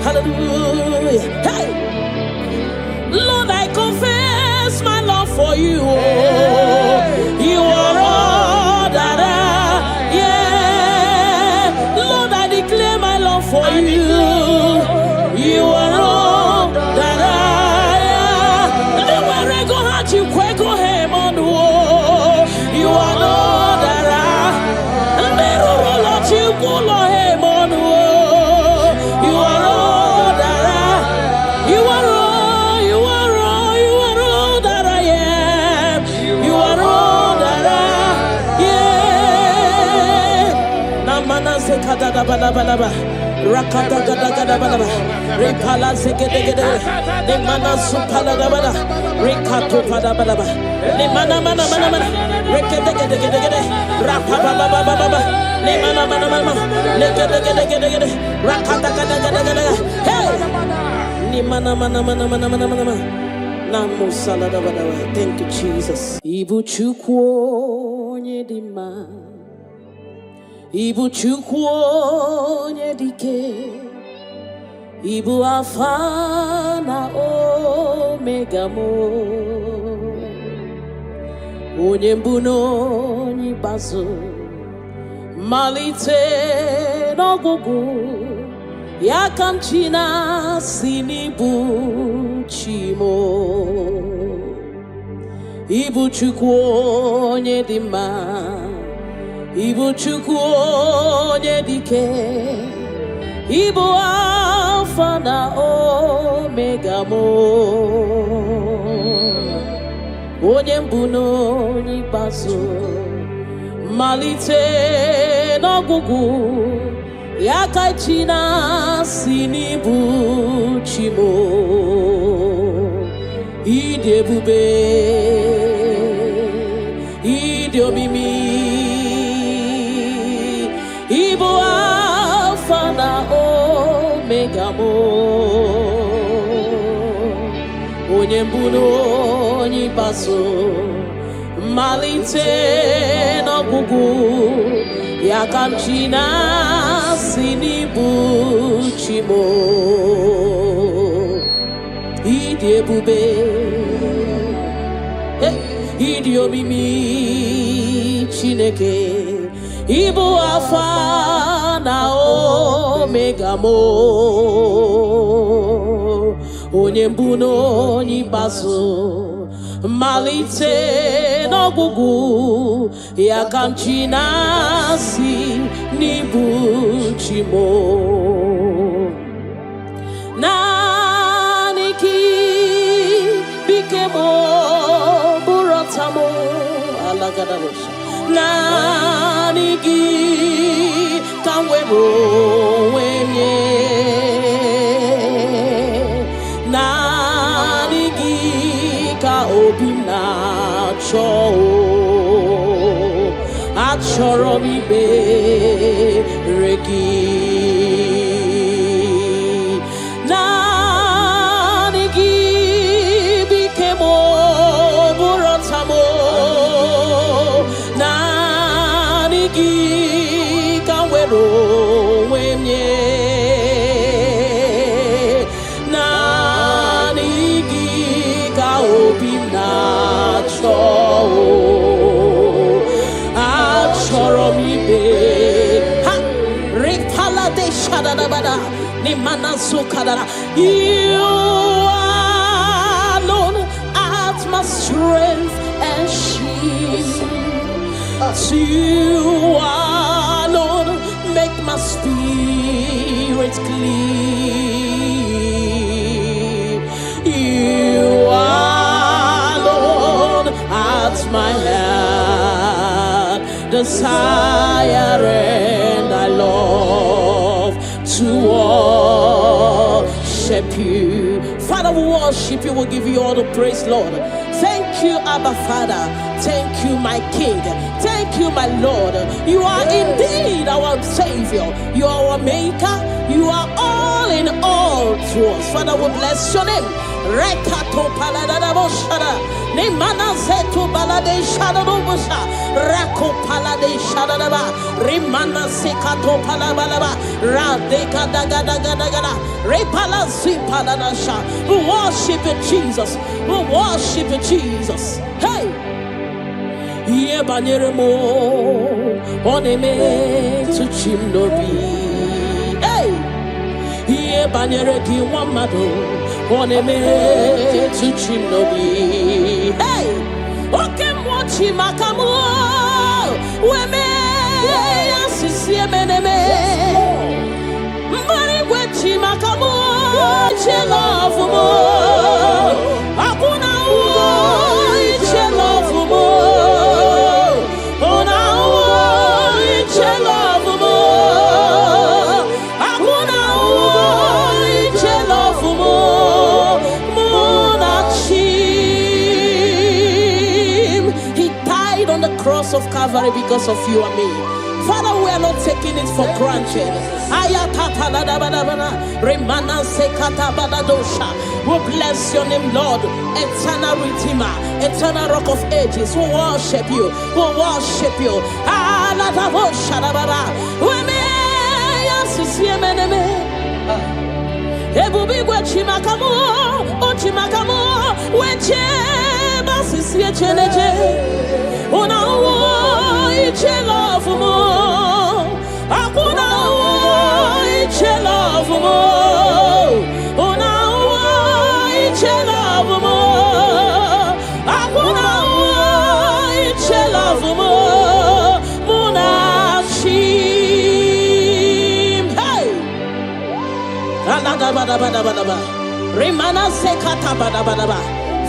Speaker 1: hallelujah. Hey, Lord, I confess my love for you. You are all that I am. Lord, I declare my love for you. You are all that I am. Nowhere go hard you kweko him on the wall. You are all that I am. Never roll you pull him on the wall. You are all that I am. You are all that I am. You are all that I am. Namana sekada balaba. Rakata gada balaba, repala segede, the mana supala bala, rekato pada balaba, the mana, rekete, rapaba, the mana, legede, rakata gada, hey, ni mana, namu salada bala. Thank you, Jesus. Ibu chukwo nyedima. Ibu chukwu onye dike Ibu alfa na omega mo Onye mbu n'onye ikpeazụ malite n'ọgwụgwụ ya ka m chi na-asị n'ibu chi mo Ibu chukwu onye dị mma Ibu chukwu onye dike Ibu alfa na omega mo Onye mbu n'onye ikpeazụ malite n'ọgwụgwụ ya ka chi na-asị n'ibu chi mo Ịdị ebube ịdị omimi Ibu alfa na omega mo Onye mbu n'onye ikpeazụ malite n'ọgwụgwụ ya ka m chi na-asị n'ibu chi mo Ịdị ebube ịdị omimi Chineke Ibu alfa na omega mo Onye mbu n'onye ikpeazụ malite n'ọgwụgwụ ya ka m chi na-asị n'ibu chi mo Naanị gị bike mo burọta mo alagada bosha Naanị gị nwero wenye nani gika obina cho achoro mibe regi nani gibike mo burotamo nani gika nwero wenye nani gika obina cho achoro mibe ha repala de shadadabada ni manazukadara. You alone art my strength and shield. You alone make my spirit clean. You alone art my heart desire, and I love to worship you. Father, we worship you. We'll give you all the praise, Lord. Thank you, Abba Father. Thank you, my King. Thank you, my Lord. You are indeed our Savior. You are our Maker. You are all in all to us. Father, we bless your name. Rekato paladada boshada. Nemana zetu balade shada bosha. Rako palade shada ba. Rimana sekato palabalaba. Radeka daga daga daga. Repala zipalada sha. We worship you, Jesus. We worship you, Jesus. Hey. Ye banyeremo oneme to chimnobi. Hey. Ye banyere ki wamado oneme to chimnobi. Hey. Okay, mochi makamu. Weme asisi meneme. Mbari wechi makamu. Love mo. Akuna wo love mo. Ona wo love mo. Akuna wo love mo. Monachim. He died on the cross of Calvary because of you and me. Father, we are not taking it for granted. We bless your name, Lord. Eternal Redeemer, eternal Rock of Ages. We worship you. We worship you. Love more. Akuna wo love more. Ona wo love more. Akuna wo love more. Monachim. Hey. Alada. Remana sekata bada.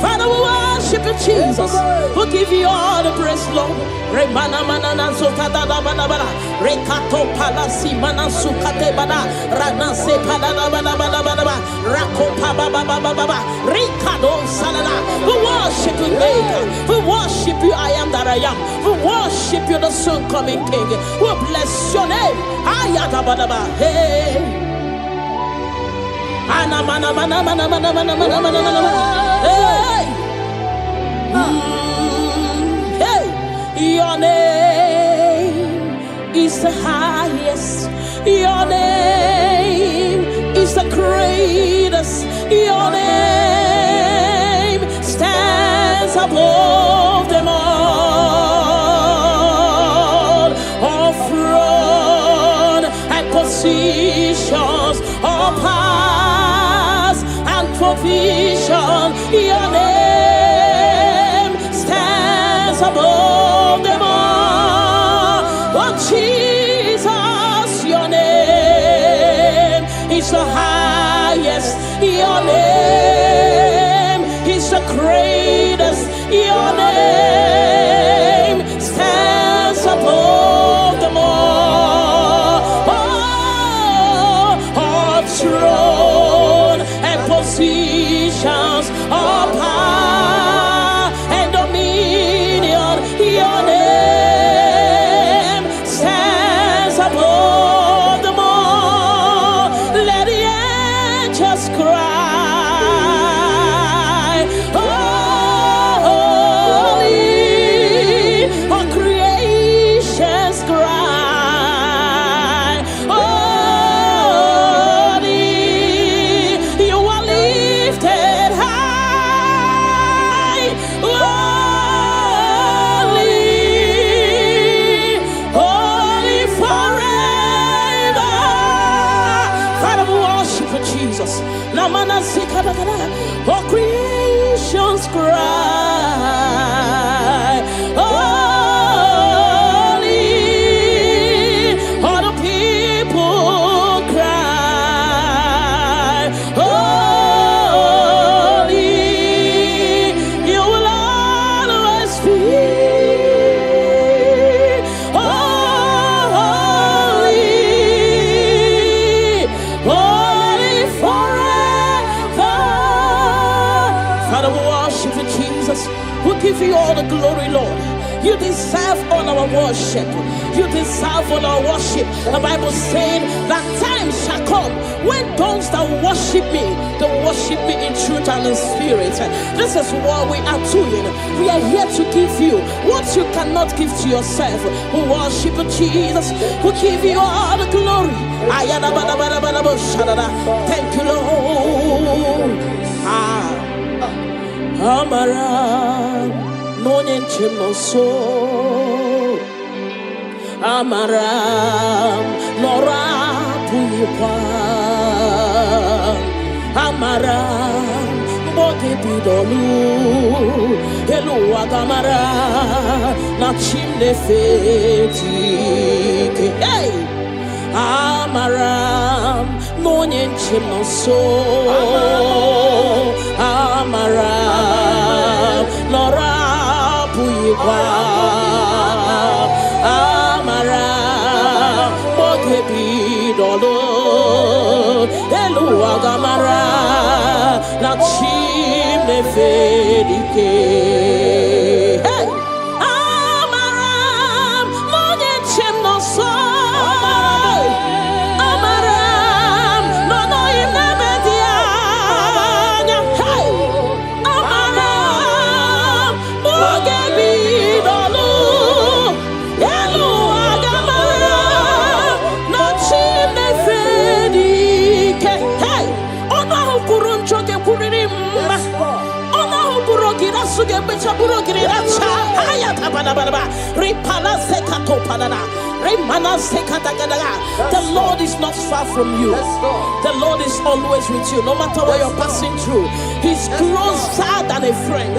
Speaker 1: Father, we worship you, Jesus. We give you all the praise, Lord. Remana manana zokada bada. Rekato palasi mana sukate bada. Rana se bada. Rako baba. Rikado salada. We worship you, Maker. We worship you, I am that I am. We worship you, the soon coming King. We bless your name. Ayada bada. Hey. Ana mana. Hey. Hey. Your name is the highest. Your name is the greatest. Your name stands above them all. All throne and positions, all powers and provision. Your name stands above them all. Oh Jesus, your name is the highest. Your name is the greatest. Your name stands above them all. Oh Namana Sikadagada. Oh, creations cry. Holy. All the people cry. Holy. You will always be. We give you all the glory, Lord. You deserve all our worship. You deserve all our worship. The Bible said that time shall come when those that worship me, they worship me in truth and in spirit. This is what we are doing. We are here to give you what you cannot give to yourself. We worship Jesus. We give you all the glory. Thank you, Lord. Amara, no nyenchim no so. Amara, nora puyipa. Amara, boge bidolu. Hello agamara, na chimne feti. Hey, Amara, no nyenchim no so. Amara, Nora Puyiwa, Amara, Mokebi Dolo, Elua Gamara, Nachim Nefedike. Hey, Amara, Mogenchem no so. The Lord is not far from you. The Lord is always with you, no matter what you're passing through. He's closer than a friend.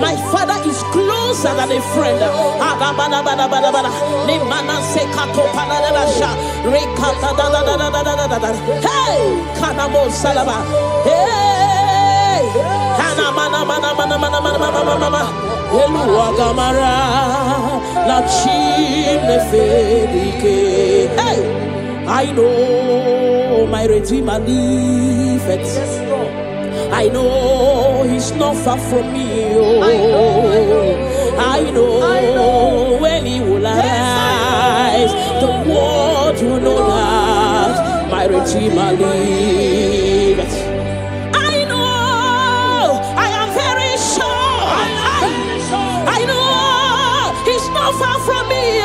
Speaker 1: My Father is closer than a friend. Hey, Kanamo Salaba. Hey, Elua Gamara, la chimne fedike. Hey, I know my Redeemer liveth. I know He's not far from me. Oh, I know when He will arise, the world will know that my Redeemer liveth. Far from me,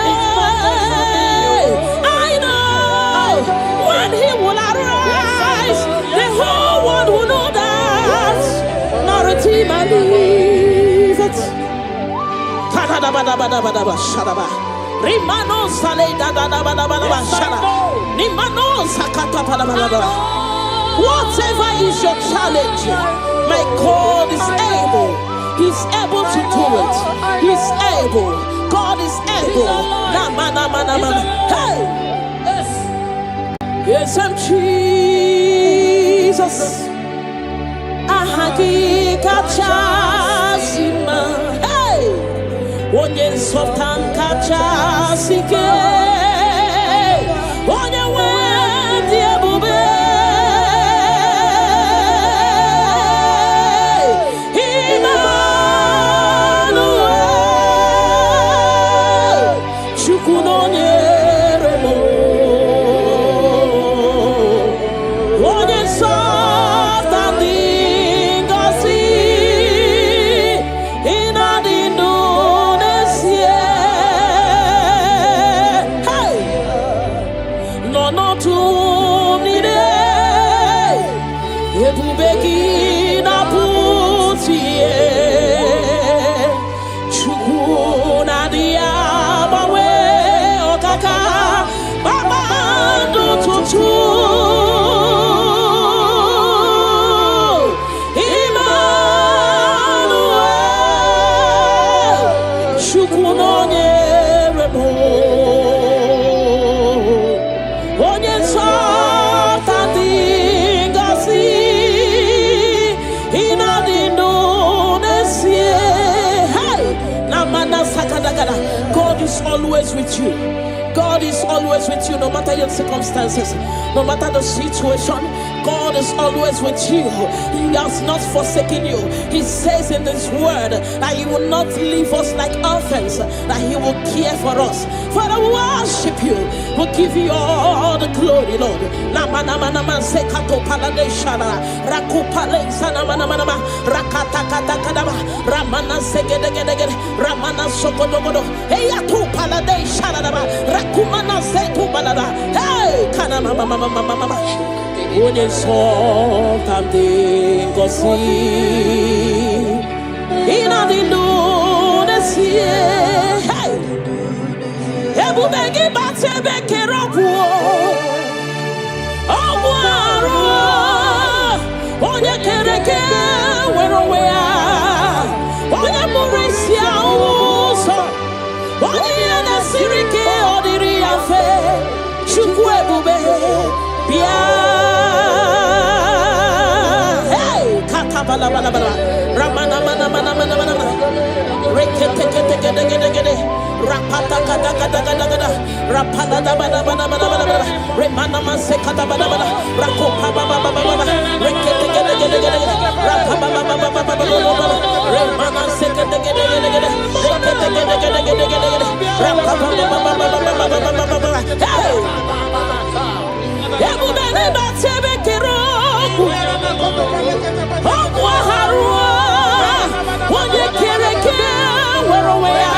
Speaker 1: I know when He will arise, the whole world will know that my Redeemer liveth. Whatever is your challenge, my God is able. He's able to do it. He's able. God is able. Hey! Yes, I'm Jesus. Ahagi kachasima. Hey! Onye softan kachasike. Onye wendi ebube. always with you. God is always with you, no matter your circumstances, no matter the situation. God is always with you. He has not forsaken you. He says in His word that He will not leave us like orphans, that He will care for us. Father, we worship you. We'll give you all the glory, Lord. When so tamte gosi ina dilu desi hey ebu begi bate beke robu ogwaro onye kereke wero wea onye murisia uso onye na sirike odiri afe chukwu ebube bia bala bala bala ramana mana mana mana mana rekete kete kete kete kete rapata kata kata kata kata rapala da bala bala bala bala remana manse kata bala bala rakopa baba baba baba rekete kete kete kete rapapa baba baba baba remana se kete kete kete kete rekete kete kete kete kete rapapa baba baba baba baba hey ebu bene batebe kero onye kereke werowea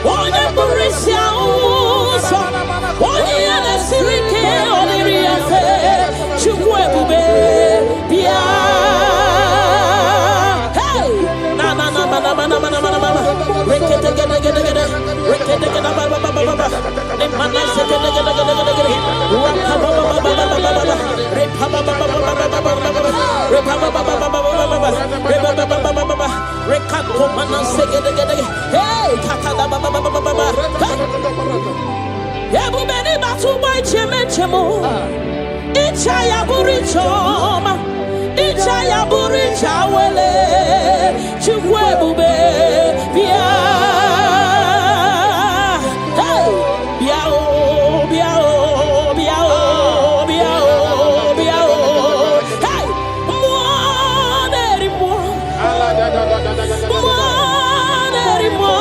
Speaker 1: onye burisia uso onye nesirike oniri afe chukwu ebube bia hey na na na mana mana mana mana mana rekete gede gede gede rekete gede baba baba baba ne mana se gede gede gede gede rapa baba baba baba baba repa baba baba baba baba repa baba baba baba repa baba baba rekako mana se gede gede hey kata baba baba baba ebu beni batu boy cheme chemo icha ya burichoma icha ya buricha wele chukwu ebube bia hey bia o bia o bia o bia o bia o hey mo deri mo hey mo deri mo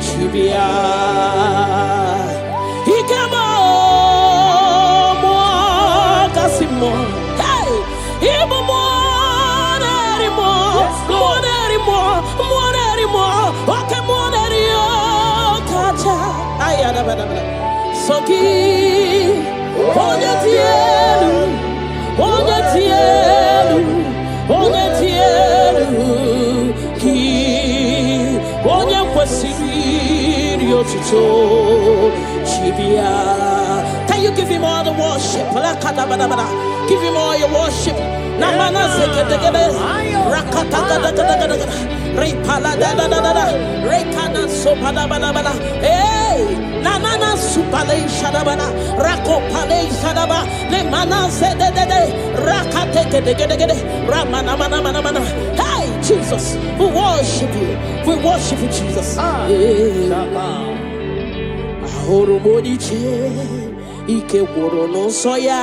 Speaker 1: Chibia Ikemo mo kasimo hey ibo mo nerimo oke mo nerio kacha ayada bada soki onye tielu ki onye kwesiri otuto chibia. Can you give him all the worship? Give him all your worship. Namana sekete rakata repala da rekana sopada bala hey nanana supale shadabana rakopale shadaba le mana zede rakate ramana mana hey Jesus, we worship you Jesus. Ahoro modiche ike woro no soya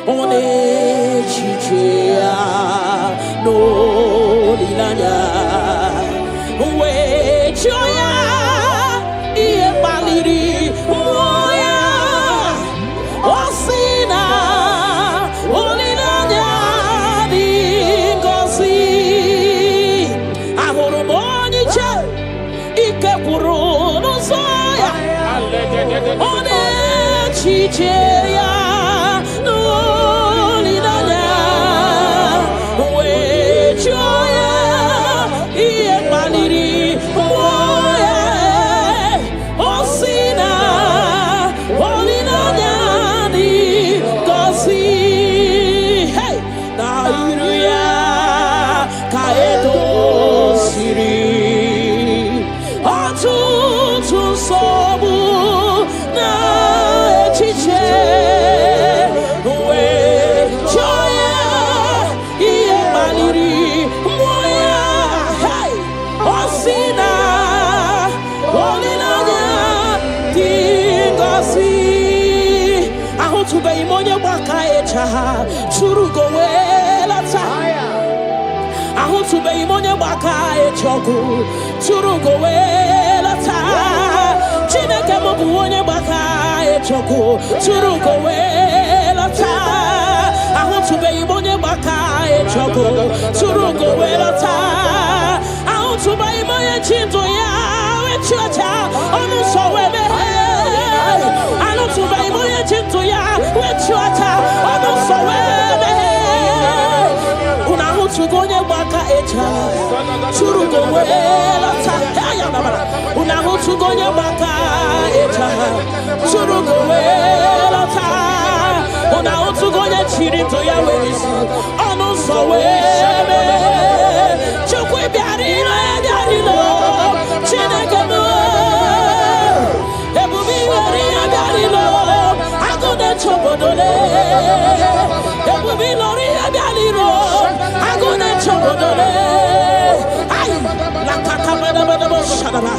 Speaker 1: one chichea no linanya Joya, Ie Baliri, Moya, Osina, Olinanya, Dingosi, Ahoromoni Che, Ike Puru, no Soya, One Chicheya, no Olinanya, We Joya, Ie Baliri, Moya, Osina, Olinanya, Dingosi, hey, Nairuya, Kaedo Siri, Atutu Sobu, Na Chiche, We Joya, Ie Baliri, Moya, hey, Osina, Olinanya, Dingosi, Ahutuba Imonya Baka Echa, Churugo Welata. Ahutuba Imonya Baka Echoku, Churugo Welata. Chineke Mobuonya Baka Echoku, Churugo Welata. Ahutuba Imonya Baka Echoku, Churugo Welata. Ahutuba Imonya Chinto Ya, Wechuacha, Onu Sowebe. Ahutuba Imonya Chinto Ya, Wechuacha, Onu Sowebe. Unahutugonya Baka Echa, Churugo Welata. Unahutugonya Baka Echa, Churugo Welata. Unahutugonya Chirito Ya Werisu, Onu Sowebe. Chukwe Biarino, Biarino, Chineke Mo, Ebubi Maria Biarino, Agone Chobodole, Ebubi Loria Biarino, Agone Chobodole, Ay, La Kakamada Shadaba,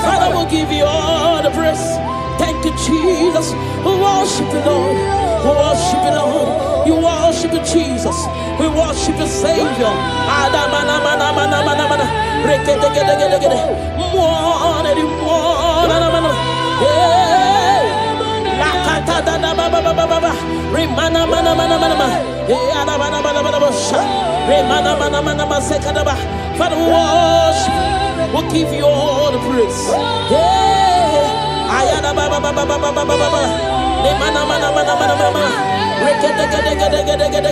Speaker 1: Father will give you all the praise. Thank you, Jesus. We worship you, Lord. We worship you, Lord. You worship you, Jesus. We worship you, Savior. Father, we worship you. We'll give you all the praise. Ayana baba baba baba baba baba. Ne mana mana mana mana mana. Rekete gede gede gede gede.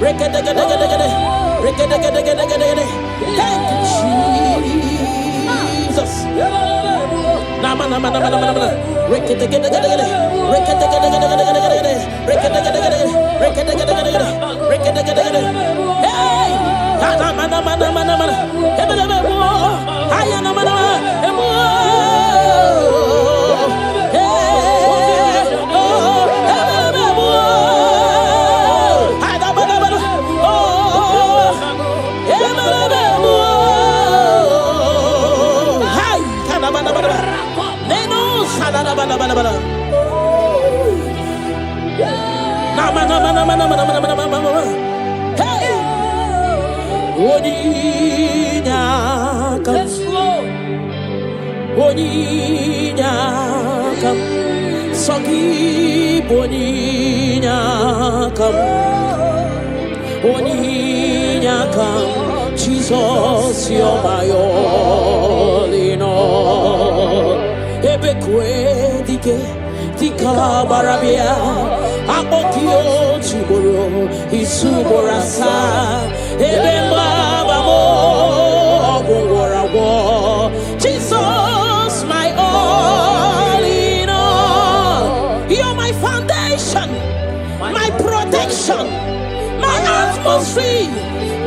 Speaker 1: Rekete gede gede gede. Rekete gede gede gede gede. Thank you, Jesus. Na mana mana mana mana mana. Rekete gede gede gede. Rekete gede gede gede gede gede. Rekete gede gede gede. Rekete gede gede gede. Rekete gede gede. Hey! Mana mana mana mana mana. Ebele mo. Ayana mana mana. Jesus, you're my all in all. Ebekwe dike dika barabia akokio chiboro isuborasa ebemba bamo ogwarawo. Jesus, my all in all. You're my foundation, my protection, my atmosphere,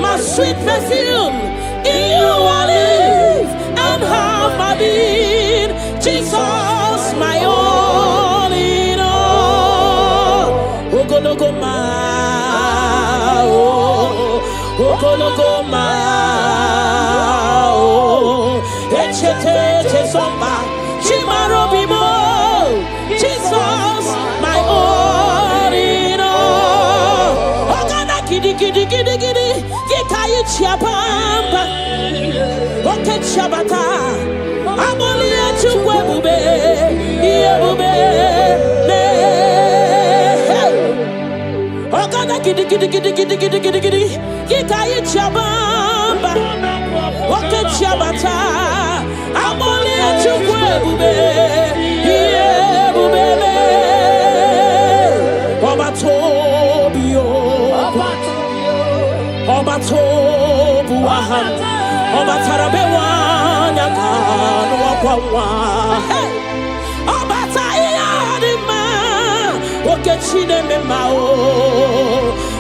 Speaker 1: my sweet perfume. In you I live and have my being. Jesus, my all in all. Lokogoma, oh, Lokogoma, oh, Echete somba, Chimarobimo. Jesus, my all in all. Ogana kidi kidi kidi kidi, Yekayi chiapamba. Shabata, Amolia Chukwe, Yebube, Ogana Giddy, Gikai Chabamba, Oket Shabata, Amolia Chukwe, Yebube, Obatobio, Obatobuaha. Obatarabewa nyakano wakwa Obatayadima Okechine memao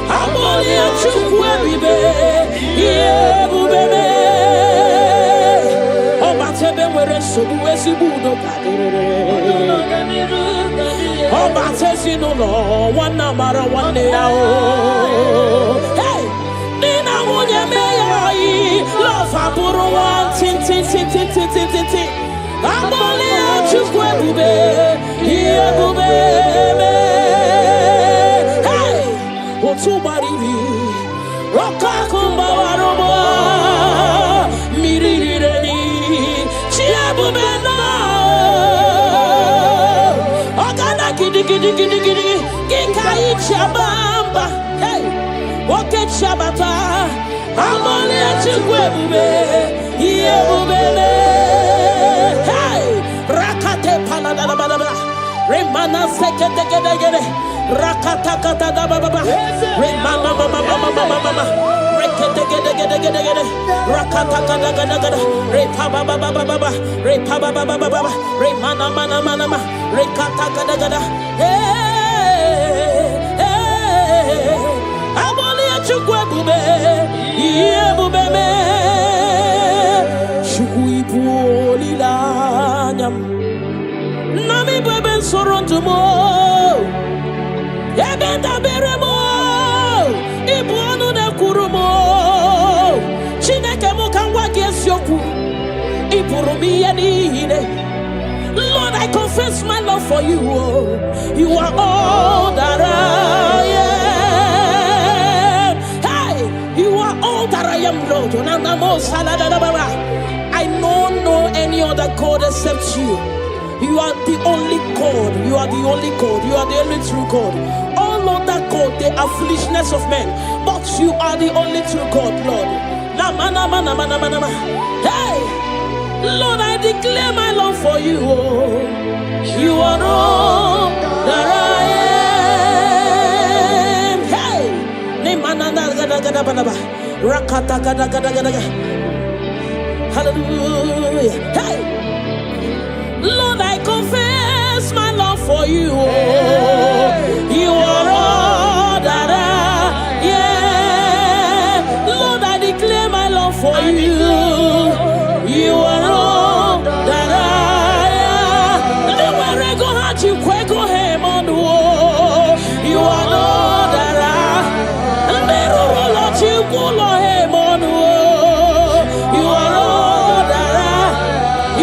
Speaker 1: Amoli achukwe bibe Yebubebe Obatebe were sobu esibudo kadere Obatesi no lo wana mara wane yao Hey Nina wunye meyayi Love aburu one tin Amoli achukwe bube Yebube Hey Otubariri Roka kumba warobo Mirireni Chiebube no Ogana gidi Gikai chabamba Hey Oke chabata Amoli achukwe bube Yebube Hey Rakate paladababa Remana sekete Rakata kata baba Remana mama Rekete Rakata kata Repa baba Remana mana Rekata kata Hey Amoli achukwe bube Yebube Lilanyam Nami beben sorontumo Ebenda beremo Ibuanu na kurumo Chineke mukangwa gesyoku Ipurumi yanihine Lord, I confess my love for you. You are all that I am. Hey, you are all that I am, Lord. I don't know any other God except you. You are the only God. You are the only God. You are the only true God. All other God, they are foolishness of men. But you are the only true God, Lord. Hey, Lord, I declare my love for you. You are all that I am. Hey, hallelujah. Hey, Lord, I confess my love for you. You are all that I am. Lord, I declare my love for you. You are all that I am. Never go hard, you go him on the wall. You are all that I am. Never let you go him on the wall. You are all that I am.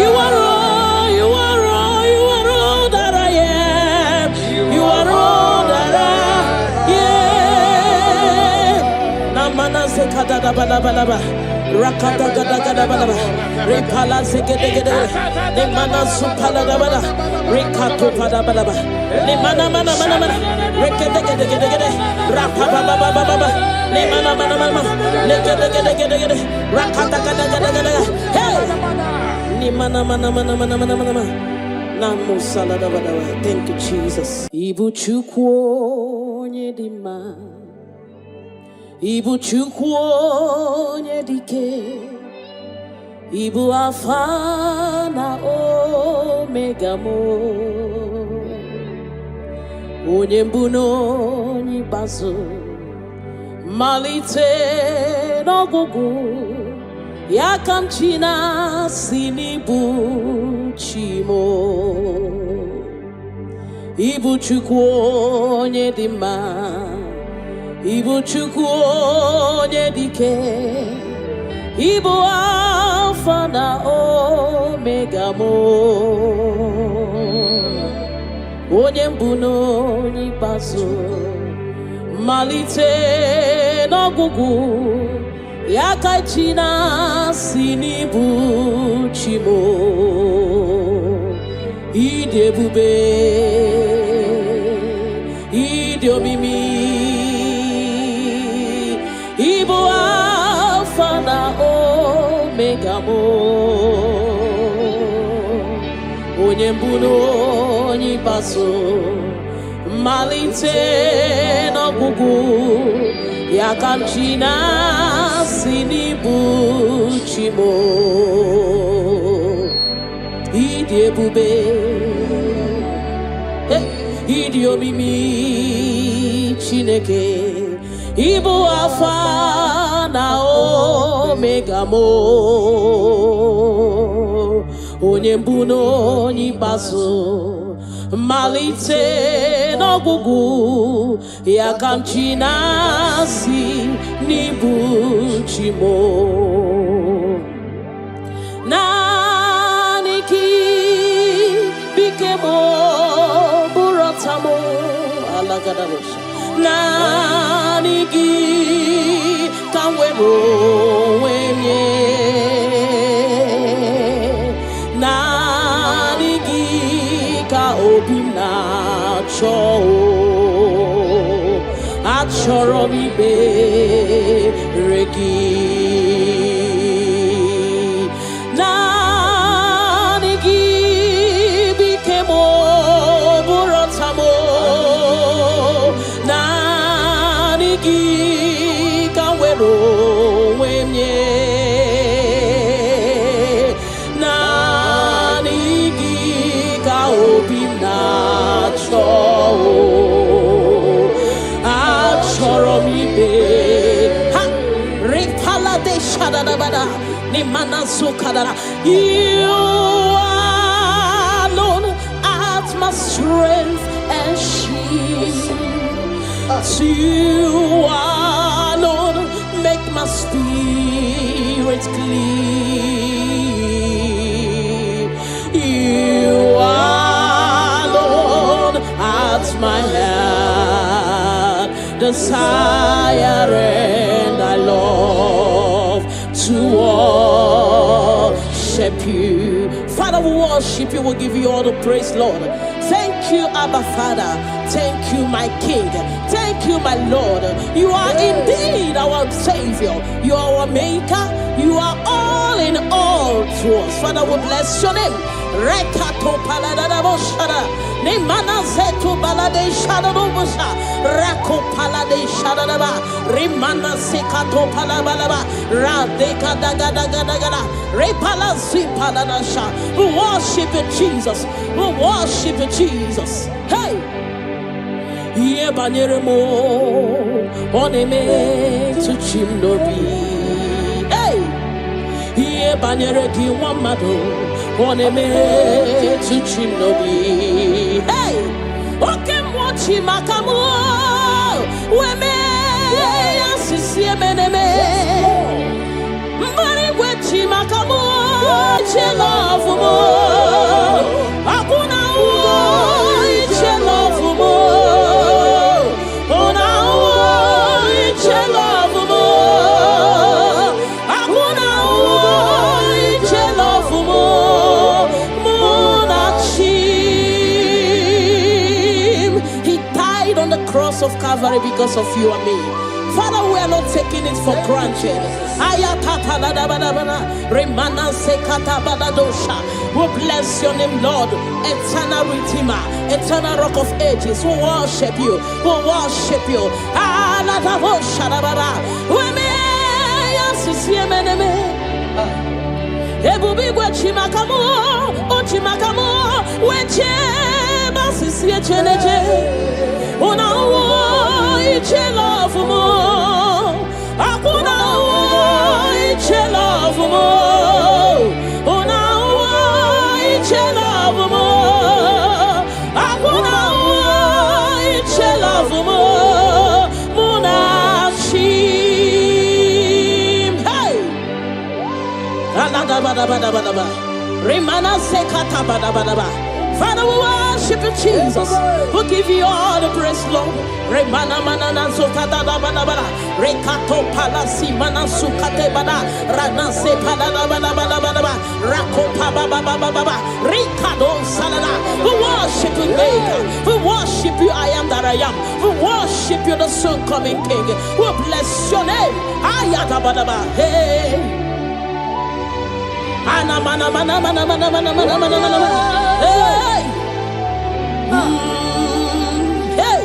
Speaker 1: You are all, you are all, you are all that I am. You are all that I am. Namana sekada balaba. Rakata gada gada balaba, repala segede, the mana supala balaba, rekato pada balaba, the mana, rekede, rapaba, the mana, legede, rakata gada, hey, the mana, namu salada balaba. Thank you, Jesus. Ibuchukwo nyedima. Ibu chukwu onye dike, Ibu Alpha na Omega mo, onye mbụ na onye ikpeazụ, malite n'ọgwụgwụ, ya ka m chi na-asị n'ibu chi mo. Ibu chukwu onye dị mma, Ibu chukwu onye dike, Ibu Alpha na Omega mo, onye mbụ na onye ikpeazụ, malite n'ọgwụgwụ, Yakachina sinibu chimo idebube idiomimi ibo alpha na omega mo onyembuno onyibaso malite n'ọgwụgwụ yakamchina sinibu chimo idi ebube idi omimi chineke ibu alfa na omega mo onye mbụ na onye ikpeazụ malite n'ọgwụgwụ yakamchi na-asị n'ibu chimo naanị gị bike mo bụrụ tamo alagadabosha naanị gị ka m were onwe nye naanị gị ka obi m na-achọ achọrọ m ikpere gị naanị gị bike m bụrụ tamo naanị gị ka m were onwe m nye naanị gị ka obi m na-achọ achọrọ m ikpe ha ripala de shadadabada ni mana sukadara you alone art my strength and shield you alone make my spirit clean you alone art my heart desire and I love to worship you. Father, we worship you, we'll give you all the praise, Lord. Thank you, Abba Father. Thank you, my King. Thank you, my Lord. You are indeed our Savior. You are our Maker. You are all in all to us. Father, we bless your name. Rekato paladadaboshara. Nemana zeto balade shadadobosha. Rako palade shadadaba. Rimana sekato palabalaba. Radeka dagadagada. Repala zipaladasha. We worship you, Jesus. We worship you, Jesus. Hey! Ye banyeremo oneme to chimnobi. Hey! Ye banyere ki wamado oneme to chimnobi. Hey! Oke mwachi makamu weme yasisi emeneme. Mbari wechi makamu chelofu mo. Akuna uo chelofu mo. Cross of Calvary because of you and me. Father, we are not taking it for granted. We bless your name, Lord. Eternal Redeemer, eternal Rock of Ages. We worship you. We worship you. Una iche love mo, akuna iche love mo. Una iche love mo, akuna iche love mo. Muna chim, hey. Alada bada bada bada bada. Remana sekata bada bada bada. Father, we worship you, Jesus. We give you all the praise, Lord. Remana manana zokada da bana bana. Rekato palasi mana sukate bana. Rana se palada bana bana bana. Rako pa ba ba ba ba ba. Rikado salada. We worship you, Maker. We worship you, I am that I am. We worship you, the soon coming King. We bless your name. Ayata bana ba. Hey. Ana mana mana mana mana mana mana mana mana. Hey. Hey.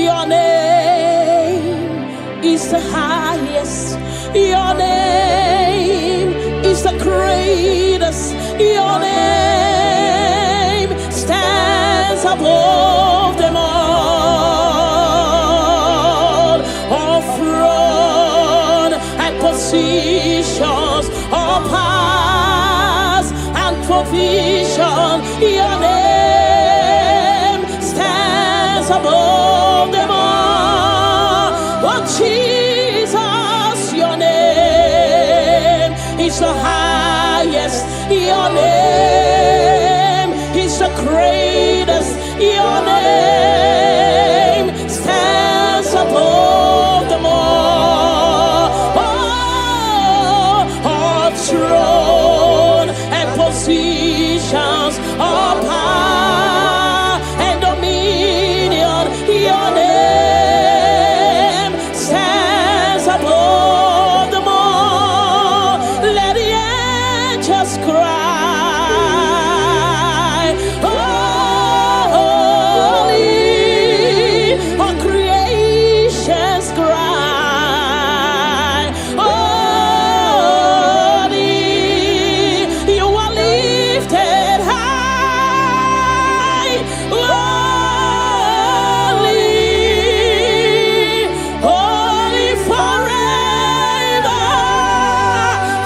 Speaker 1: Your name is the highest. Your name is the greatest. Your name stands above them all. All throne and positions, all powers and provision. Your name stands above them all. Oh Jesus, your name is the highest. Your name is the greatest. Your name stands above them all. Oh, all throne and positions, all power and dominion. Your name stands above them all. Let the angels cry, holy. All creations cry, holy. You are lifted high, holy, holy forever.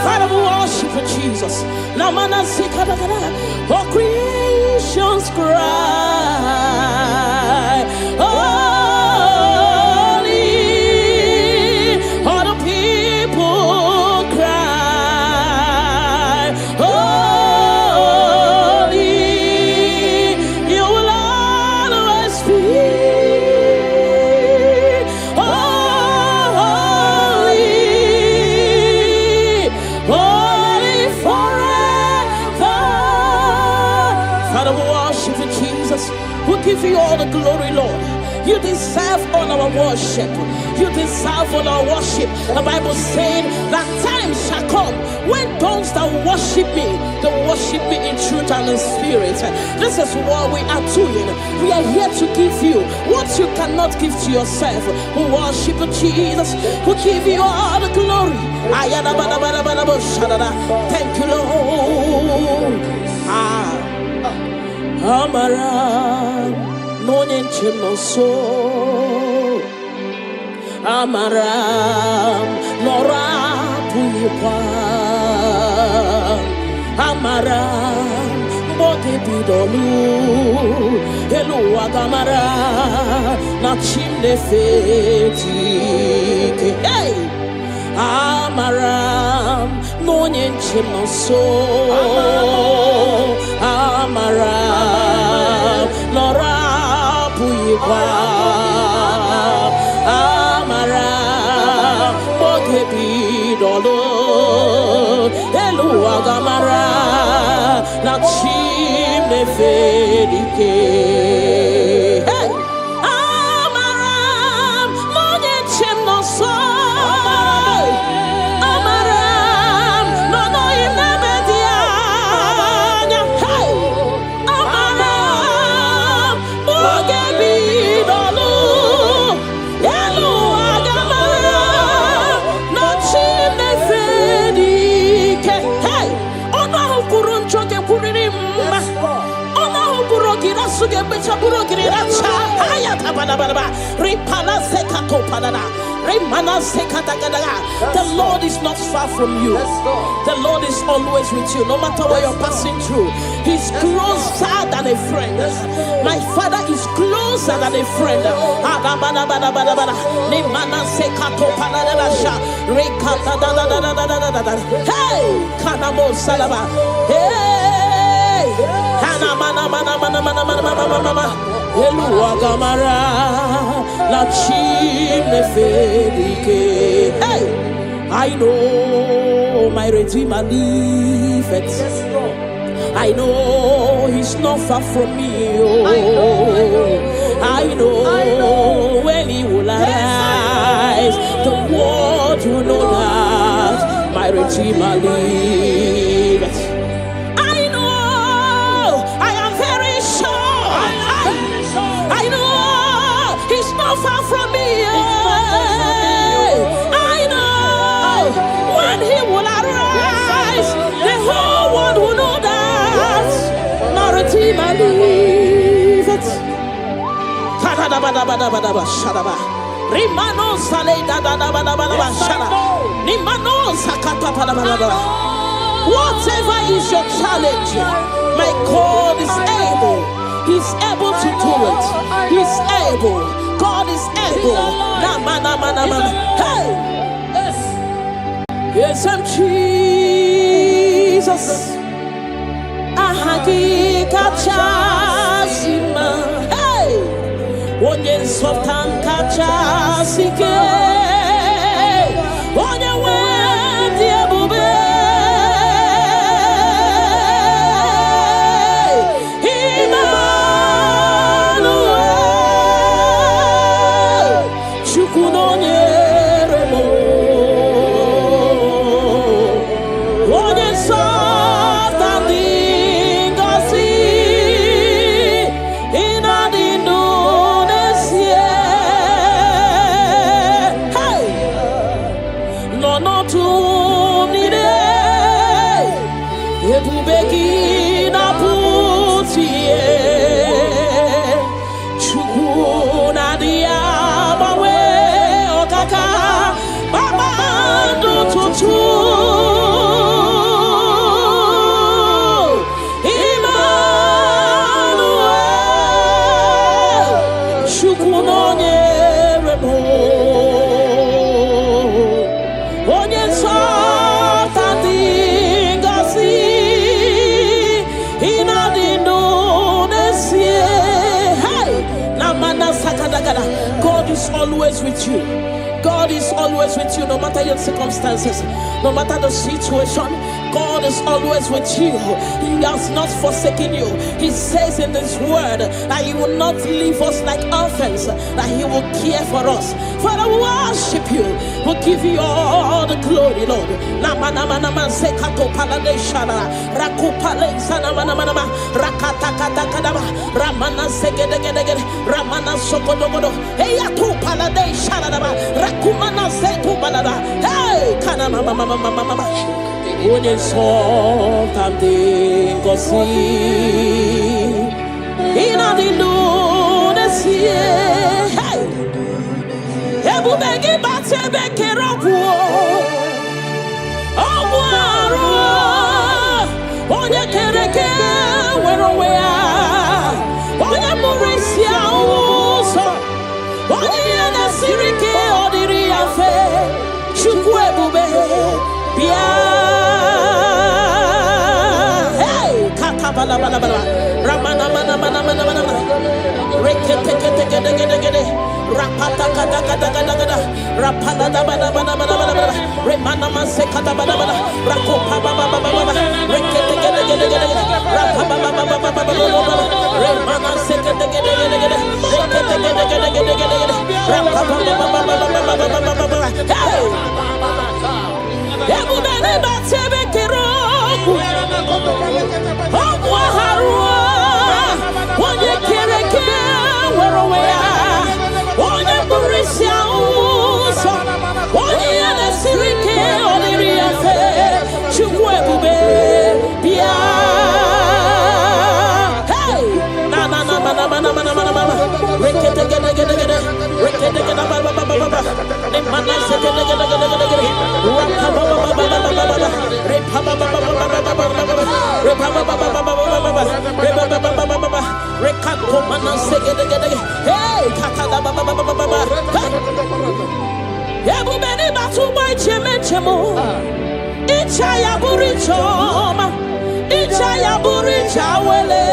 Speaker 1: Father, we worship you, Jesus. Namana sekadagada. All creations cry, holy. All the people cry, holy. You will always be holy, holy forever. Father, we worship you, Jesus. We give you all the glory, Lord. You deserve all our worship. You deserve all our worship. The Bible said that time shall come when those that worship me, they worship me in truth and in spirit. This is what we are doing. We are here to give you what you cannot give to yourself. We worship you, Jesus. We give you all the glory. Thank you, Lord. Amara Monie Chimoso Amara Nora Puipa Amara Boge Bidolu Elu Agamara Nachimne Feti. Hey! Amaram Monie Chimoso Amaram Nora Puipa Amaram Boge Bidolu Elu Agamara Nachimne Feti. Hey! Amaram Monie Chimoso The Lord is not far from you. The Lord is always with you, no matter what you're passing through. He's closer than a friend. My Father is closer than a friend. Hey, Kanamo Salaba. Hey, Eluagamara la chimne fedike. Hey, I know my Redeemer liveth. I know he's not far from me. Oh, I know when he will arise, the world will know that my Redeemer liveth. I know, I am very sure. I know he's not far from me. I know when he will arise, the whole world will know that my Redeemer liveth. Rimano sale da da da ba da ba ba shara. Nimano sakata pa da ba da ba. Whatever is your challenge, my God is able. He's able to do it. He's able. God is able. Na ma na ma na ma. Hey. Yes, I'm Jesus. Ahagi kachasima. Hey. Onye nsọpụta kachasike. Onye nwere ebube. Emmanuel. Chukwu nọnyere m. Onye nsọpụta dị ngọzi. Ị na-adị ndụ. God is always with you. God is always with you, no matter your circumstances, no matter the situation. God is always with you. He has not forsaken you. He says in His word that He will not leave us like orphans, that He will care for us. Father, we worship you. We'll give you all the glory, Lord. Onye nsọpụta dị ngọzi. Ị na-adị ndụ n'ezie. Ebube gị bata ebe kere ọgwụ. Ọgwụ arụ. Onye kere eke nwere onwe ya. Onye mụrụ isi ụzọ. Onye ihe na-esiri ike ọ dịrị ya mfe. Chukwu ebube bịa. Hey, katabala bala bala. Ramana mana mana mana mana. Rekete kete kete kete kete. Rapata kata kata kata kata. Rapala da bala bala bala bala. Remana mase kata bala bala. Rakopa baba baba baba. Rekete kete kete kete. Rapapa baba baba baba baba. Remana se kete kete kete kete. Rekete kete kete kete kete. Rapapa baba baba baba baba baba. Hey. Ebubele batebe keroku. Ogwa harua. Onye kereke werowe ya. Onye burisia uso. Onye yana sirike oniri yafe. Chukwu ebube bia. Hey! Na na na na na na na na na na. Rekete gede gede gede. Rekete gede ba ba ba ba ba. Ne mana se gede gede gede gede. Rapa ba ba ba ba ba ba ba. Repa ba ba ba ba ba ba ba. Repa ba ba ba ba ba ba ba. Repa ba ba ba ba ba ba. Rekato mana se gede gede. Hey, kata da ba ba ba ba ba ba. Ebube ni batu boy cheme chemo. Icha ya buri choma. Icha ya buri chawele.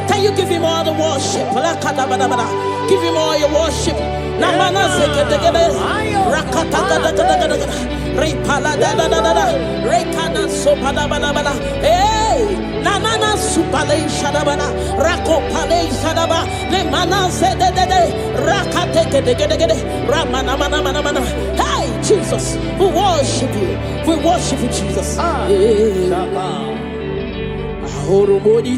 Speaker 1: Can you give him all the worship? Give him all your worship. Hey, Jesus, we worship you. We worship you, Jesus. Monie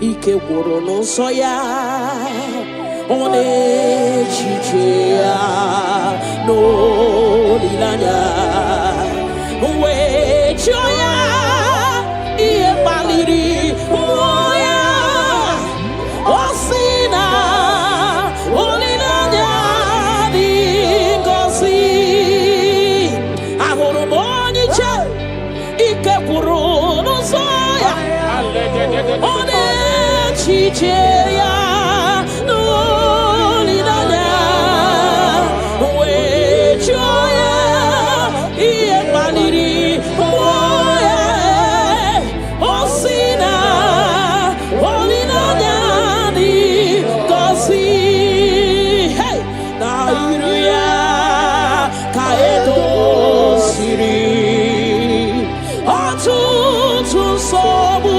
Speaker 1: ike gworo n'nsọ ya ọ na-echiche ya n'olileanya wee chụọ ya ihe kpaliri mmụọ ya ọ sị na olileanya dị ngọzi ahụrụ m onye iche ike gworo n'nsọ One chicheya n'olileanya wee chụọ ya ihe kpaliri mmụọ ya ọ sị na olileanya dị ngọzi na iru ya ka edoziri ọtụtụ nsogbu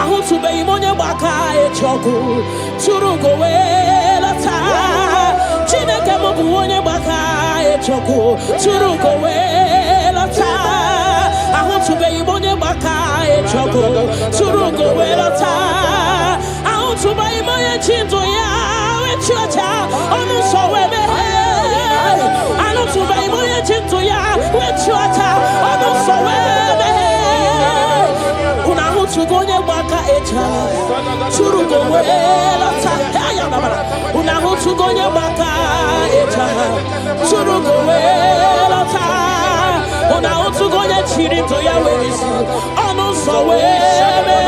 Speaker 1: ahụtụbeghị m onye gbaka echogu tụrụ gowelata Chineke m bụ onye gbaka echogu tụrụ gowelata ahụtụbeghị m onye gbaka echogu tụrụ gowelata ahụtụbeghị m onye chi ndụ ya wechiọcha ọnụ nsọ wee meghe ahụtụbeghị m onye chi ndụ ya wechiọcha ọnụ nsọ wee meghe Tugonye baka echa Churugo welata Unahu tugonye baka echa Churugo welata Unahu tugonye chirito ya wezi Ono so weme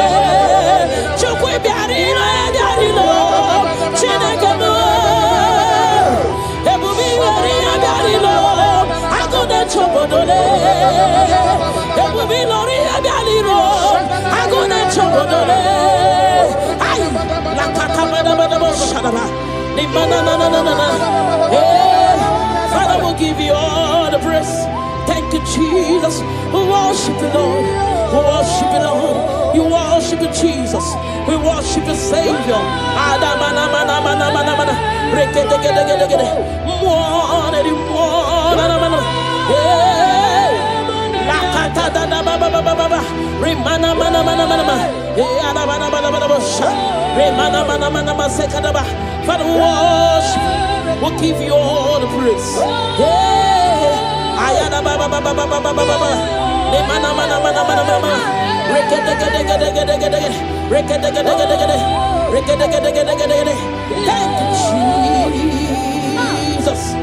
Speaker 1: Chukwe biarino ya biarino Chineke mo Ebu biwari ya biarino Agone chobodole Ebu bilori ya biarino Father, we'll give you all the praise. Thank you, Jesus. We worship you, Lord. We worship you, Lord. You worship you, Jesus. We worship you, Savior. Father, we worship. We'll give you all the praise. Thank you, Jesus.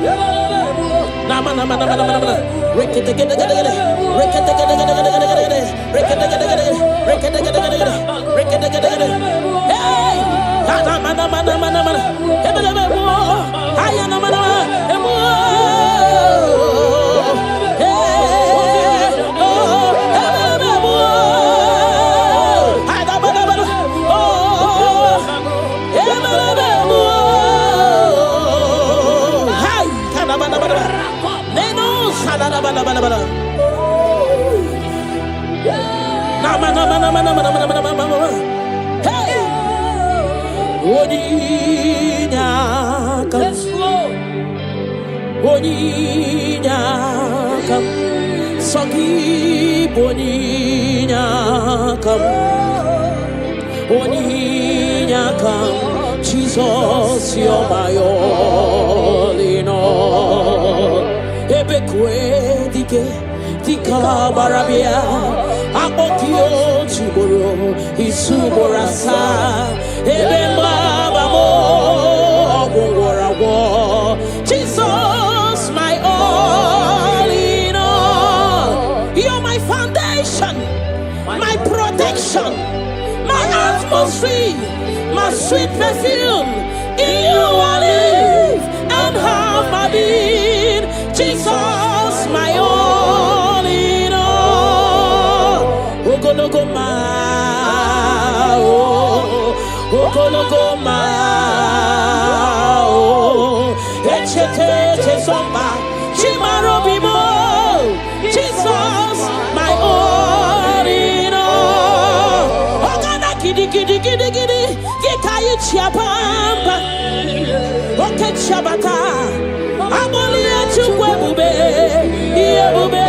Speaker 1: Jesus, you're my all in all. Ebekwe dika barabia akokio chiboro isuborasa ebemba babo ogwarawo. Jesus, my all in all. You're my foundation, my protection, my atmosphere, my sweet perfume. In you I live and have my being. Jesus, my all in all. Lokogoma, Lokogoma, Echete somba, Chimaro bibo. Jesus, my all in all. Ogana kidi, Gikayi chiapamba, Oke chabata. Abolia chukwe bube, iye bube,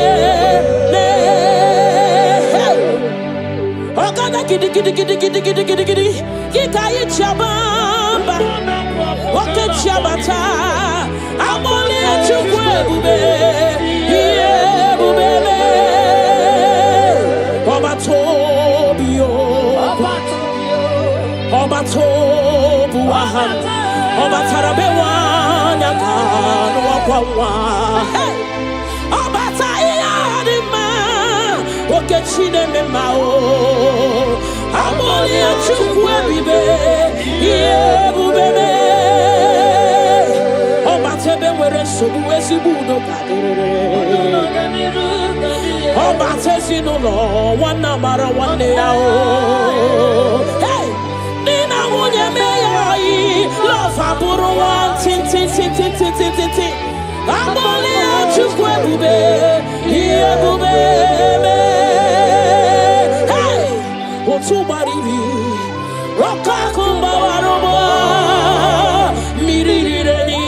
Speaker 1: ne. Ogana kidi, Gikayi chabamba, Oke chabata. Abolia chukwe bube, iye bube, ne. Obatobio, Obatobu aham, Obatarabewa nyakano wakwawa. Obatayadima, Okechine memao. Amoli achukwe bibe, yebubebe. Obatebe were sobu esibudo kadere. Obatesi no lo, wana mara wane yao. Nina munye meyai, love aburu wan tin. Amoli achukwe bube, iye bube me. Hey, otubaribi, roka kumba warobo, mirireni,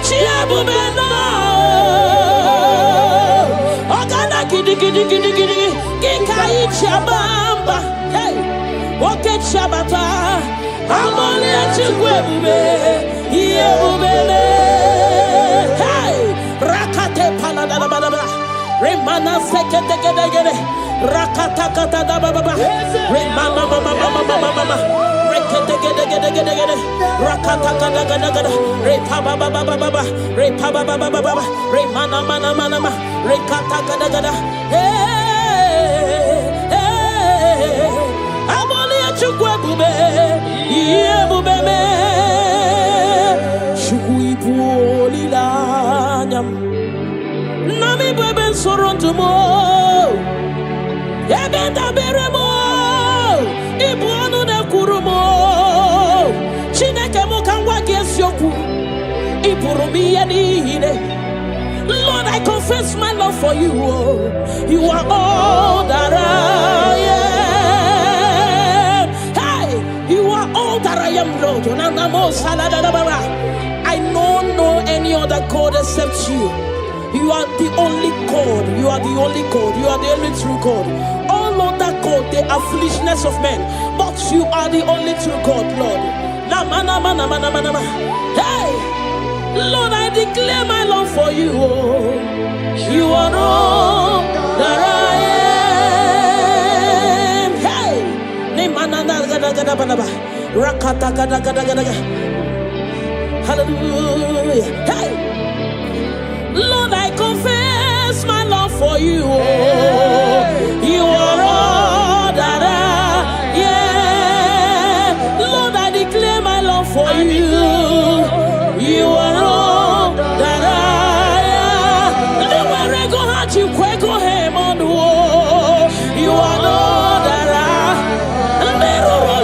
Speaker 1: chia bube na. Ogana kidi, Gikayi chabamba. Hey. Oke chabata, amole chukwe bube, iye bubele. Hey, rakate palada baba, remana sekete gede, rakata kata da baba, remana mama, rekete gede, rakata kata gada, repa baba, remana mana, rekata gada. Chukwe bube, iye bube me. Chukwe poli la nyam. Nami bebe soronto mo. Ebenda beremo. Ibu anu ne kurumo. Chineke mo kangwa gesyoku. Ipurumi yenine. Lord, I confess my love for you. You are all that I am. You are all that I am, Lord. I don't know any other God except you. You are the only God. You are the only God. You are the only true God. All other God, they are foolishness of men. But you are the only true God, Lord. Hey, Lord, I declare my love for you. You are all that I am. Hallelujah. Hey! Lord, I confess my love for you. You are all that Lord, I declare my love for you. You are all that Nowhere I go hard, you quick go him on the wall. You are all that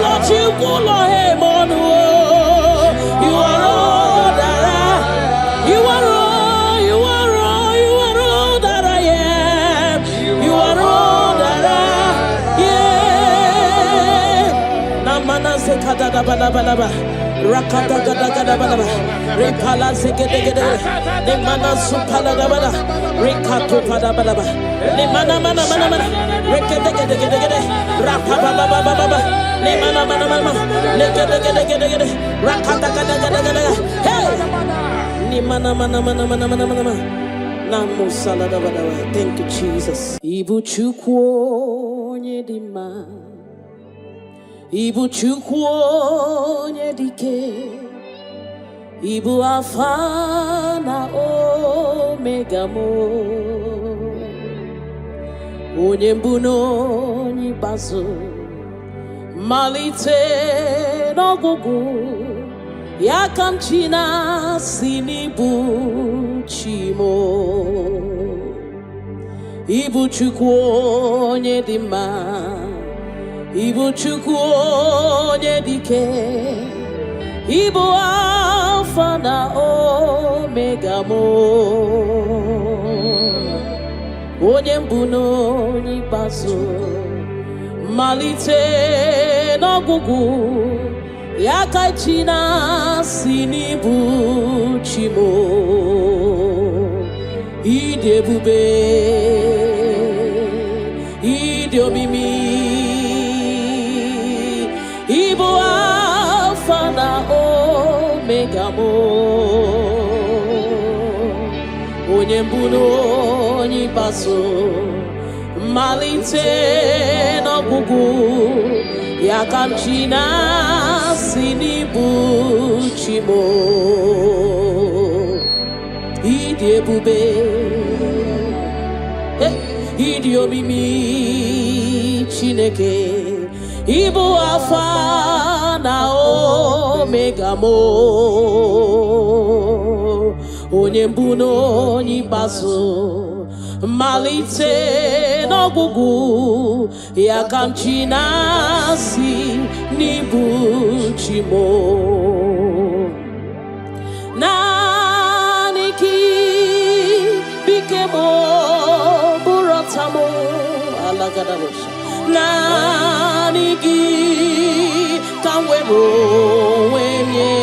Speaker 1: Lord, you go him on the wall. You are all that You are all, you are all, you are all that I am. You are all that Namana sekada balaba. Rakata gada gada balaba. Repala sekede gede. Nemana supala balaba. Rekato pada balaba. Nemana mana mana mana. Rekede gede gede gede. Rapaba baba baba. Nemana mana mana. Lekede gede gede gede. Rakata gada gada gada. Hey! Nemana mana mana mana mana mana. Namu salada balaba. Thank you, Jesus. Ibu chukwo nyedima. Ibu chukwu onye dike, Ibu Alpha na Omega mo, onye mbụ na onye ikpeazụ, malite n'ọgwụgwụ, ya ka m chi na-asị n'ịbụ chi mo. Ibu chukwu onye dị mma, Ibu chukwu onye dike, Ibu Alpha na Omega mo, onye mbụ na onye ikpeazụ, malite n'ọgwụgwụ, ya ka chi na-asị n'ịbụ chi mo. Ịdị ebube, ịdị omimi, Ibu Alpha na Omega mo, onye mbụ na onye ikpeazụ, malite n'ọgwụgwụ, ya ka m chi na-asị n'ịbụ chi mo. Ịdị ebube, ịdị omimi Chineke, Ibu Alpha na Omega mo, onye mbụ na onye ikpeazụ, malite n'ọgwụgwụ, ya ka m chi na-asị n'ịbụ chi mo. Naanị gị bike mo bụrụ ọta mo, alagadabosha. Naanị gị ka m were onwe m nye,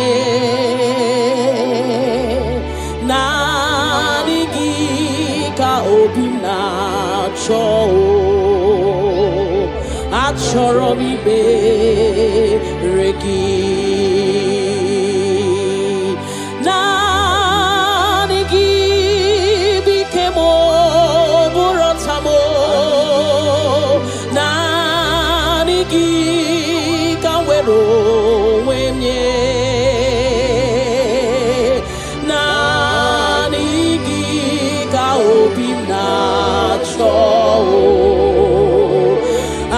Speaker 1: naanị gị ka obi m na-achọ, achọrọ m ikpere gị. Naanị gị bike m bụrụ ọta m, naanị gị ka m were onwe m nye, naanị gị ka obi m na-achọ,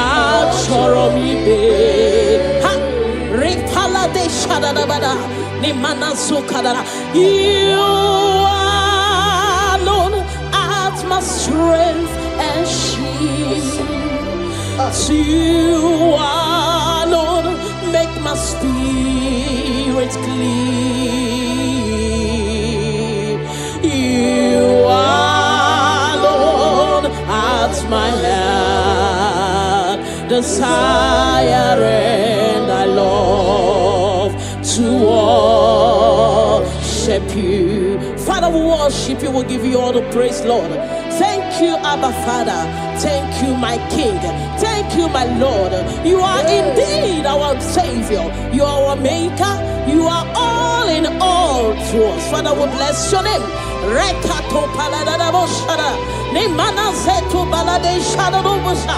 Speaker 1: achọrọ m ibe ha. Ripala de shadadabada ni manasu kadara. You alone art my strength and shield. You alone make my spirit clean. You alone at my heart desire, and I love to worship you. Father, we worship you. We'll give you all the praise, Lord. Thank you, Abba Father. Thank you, my King. Thank you, my Lord. You are indeed our Savior. You are our Maker. You are all in all to us. Father, we bless your name. Rekato paladadaboshara. Ne mana zetu balade shadorobusha.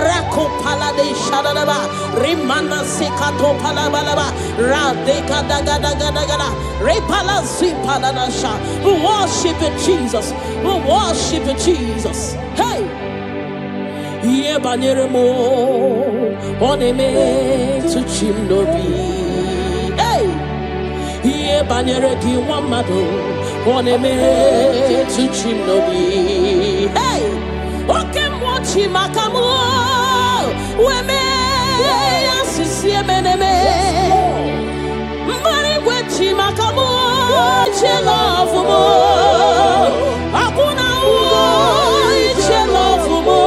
Speaker 1: Rako palade shadoraba. Rimana sekato palabalaba. Radeka daga daga daga. Repala zipaladasha. We worship you, Jesus. We worship you, Jesus. Hey! Ye banyeremo oneme to chimnobi. Hey! Ye banyere ki wamado oneme to chimnobi. Hey! Oke mochi makamu weme asisi meneme. Mbari wechi makamu chelofumo. Akuna uo chelofumo.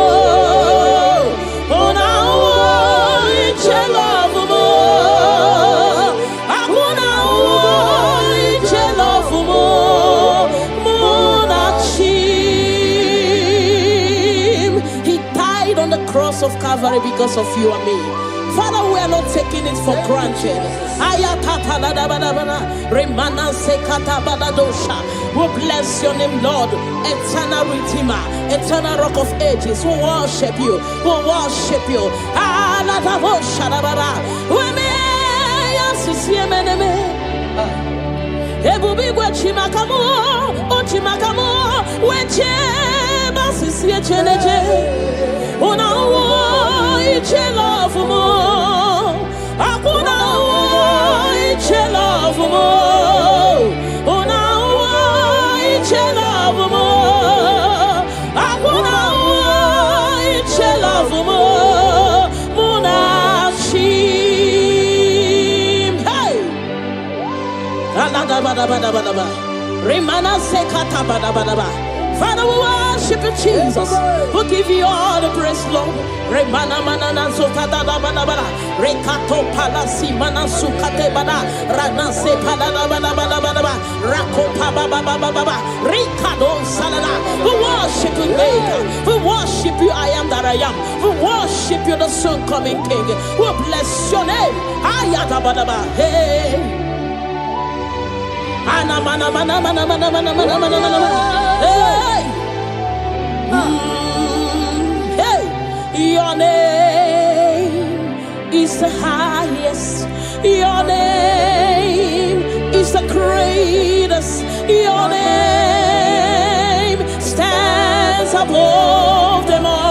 Speaker 1: Cross of Calvary because of you and me. Father, we are not taking it for granted. We bless your name, Lord. Eternal Redeemer, eternal Rock of Ages. We worship you. We worship you. Una iche love mo, akuna iche love mo. Una iche love mo, akuna iche love mo. Munachim, hey. Alada bada bada bada bada. Remana sekata bada bada bada. Father, we worship you, Jesus. We give you all the praise, Lord. Remana manana sokata da bana bana. Rekato palasi mana sukate bana. Rana se palana bana bana bana bana. Rako pa ba ba ba ba ba ba. Rikado salala. We worship you, Maker. We worship you, I am that I am. We worship you, the soon coming King. We bless your name. Ayata bana ba. Hey. Ana mana mana mana mana mana mana mana mana. Hey. Hey. Your name is the highest. Your name is the greatest. Your name stands above them all.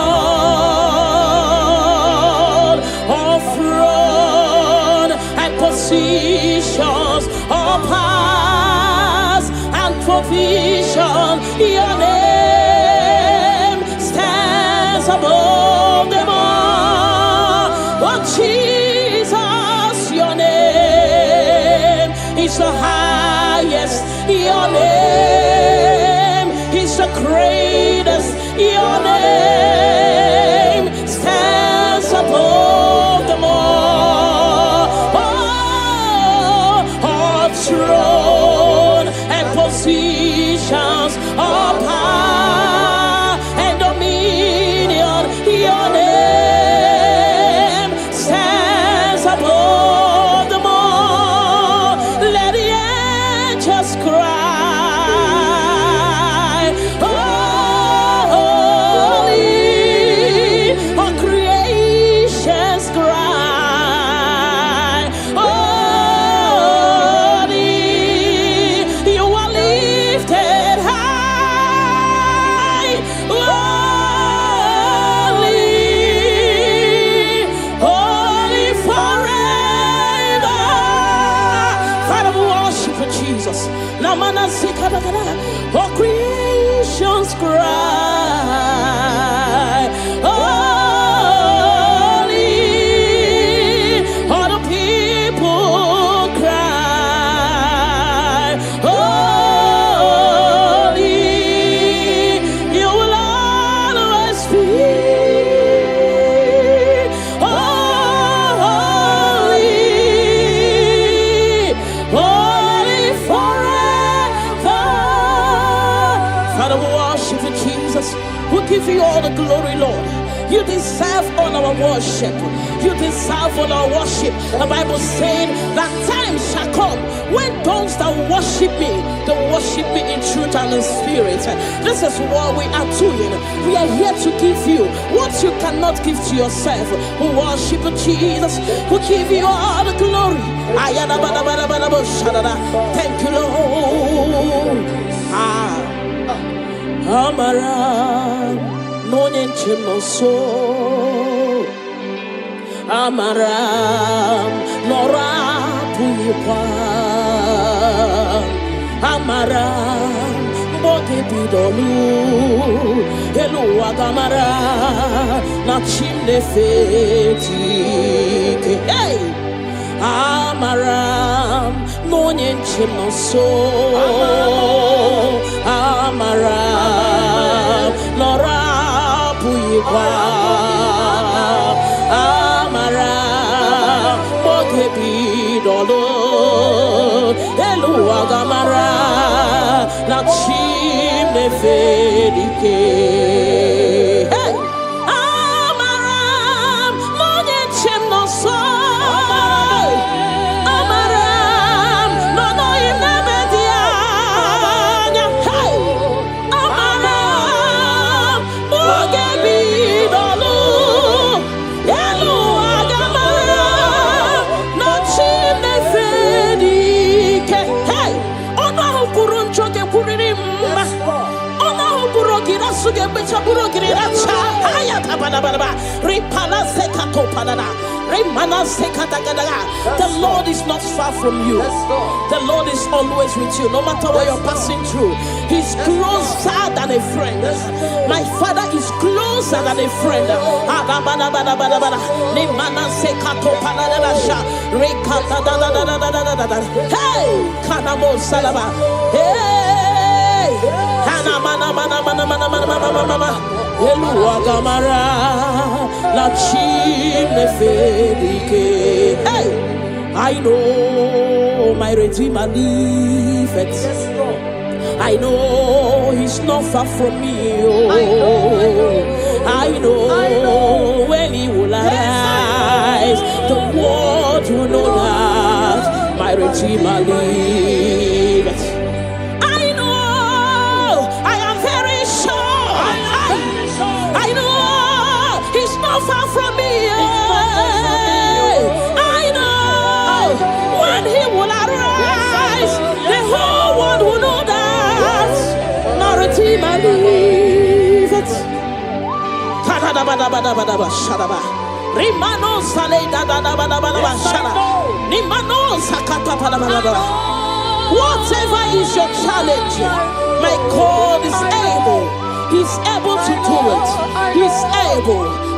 Speaker 1: All throne and positions, all powers and provision. Your name stands above them all. Oh Jesus, your name is the highest. Your name is the greatest. Your name stands above them all. Oh, all throne and positions, all power and dominion. Your name stands above them all. Let the angels cry, holy, all creations cry, holy, you are lifted high, holy, holy forever. Father, we worship you, Jesus. Namana sikadagada, all creations cry, holy, all the people cry, holy, you will always be, holy, holy forever. Father, we worship you, Jesus. We give you all the glory, Lord. You deserve all our worship. You deserve all our worship. The Bible said that time shall come when those that worship me, they worship me in truth and in spirit. This is what we are doing. We are here to give you what you cannot give to yourself. We worship Jesus. We give you all the glory. Thank you, Lord. Amara Monie so Amara Nora Puipa Amara Bote Bidolu Hello Agamara Na chimne feti Hey Amara Monie so Amara Nora Puipa Amara Bogebi Dolo Elu Agamara Na chimne fedike Hey Amara Monie chimno so The Lord is not far from you. The Lord is always with you, no matter what you're passing through. He's closer than a friend. My Father is closer than a friend. Hey, Kanamo Salaba. Hey, Hana mana. Eluagamara la chine fedike. Hey, I know my Redeemer liveth. I know He's not far from me. Oh, I know when He will arise, the world will know that my Redeemer liveth. Far from me, I know when He will arise, the whole world will know that my Redeemer liveth. Whatever is your challenge, my God is able. He's able to do it. He's able.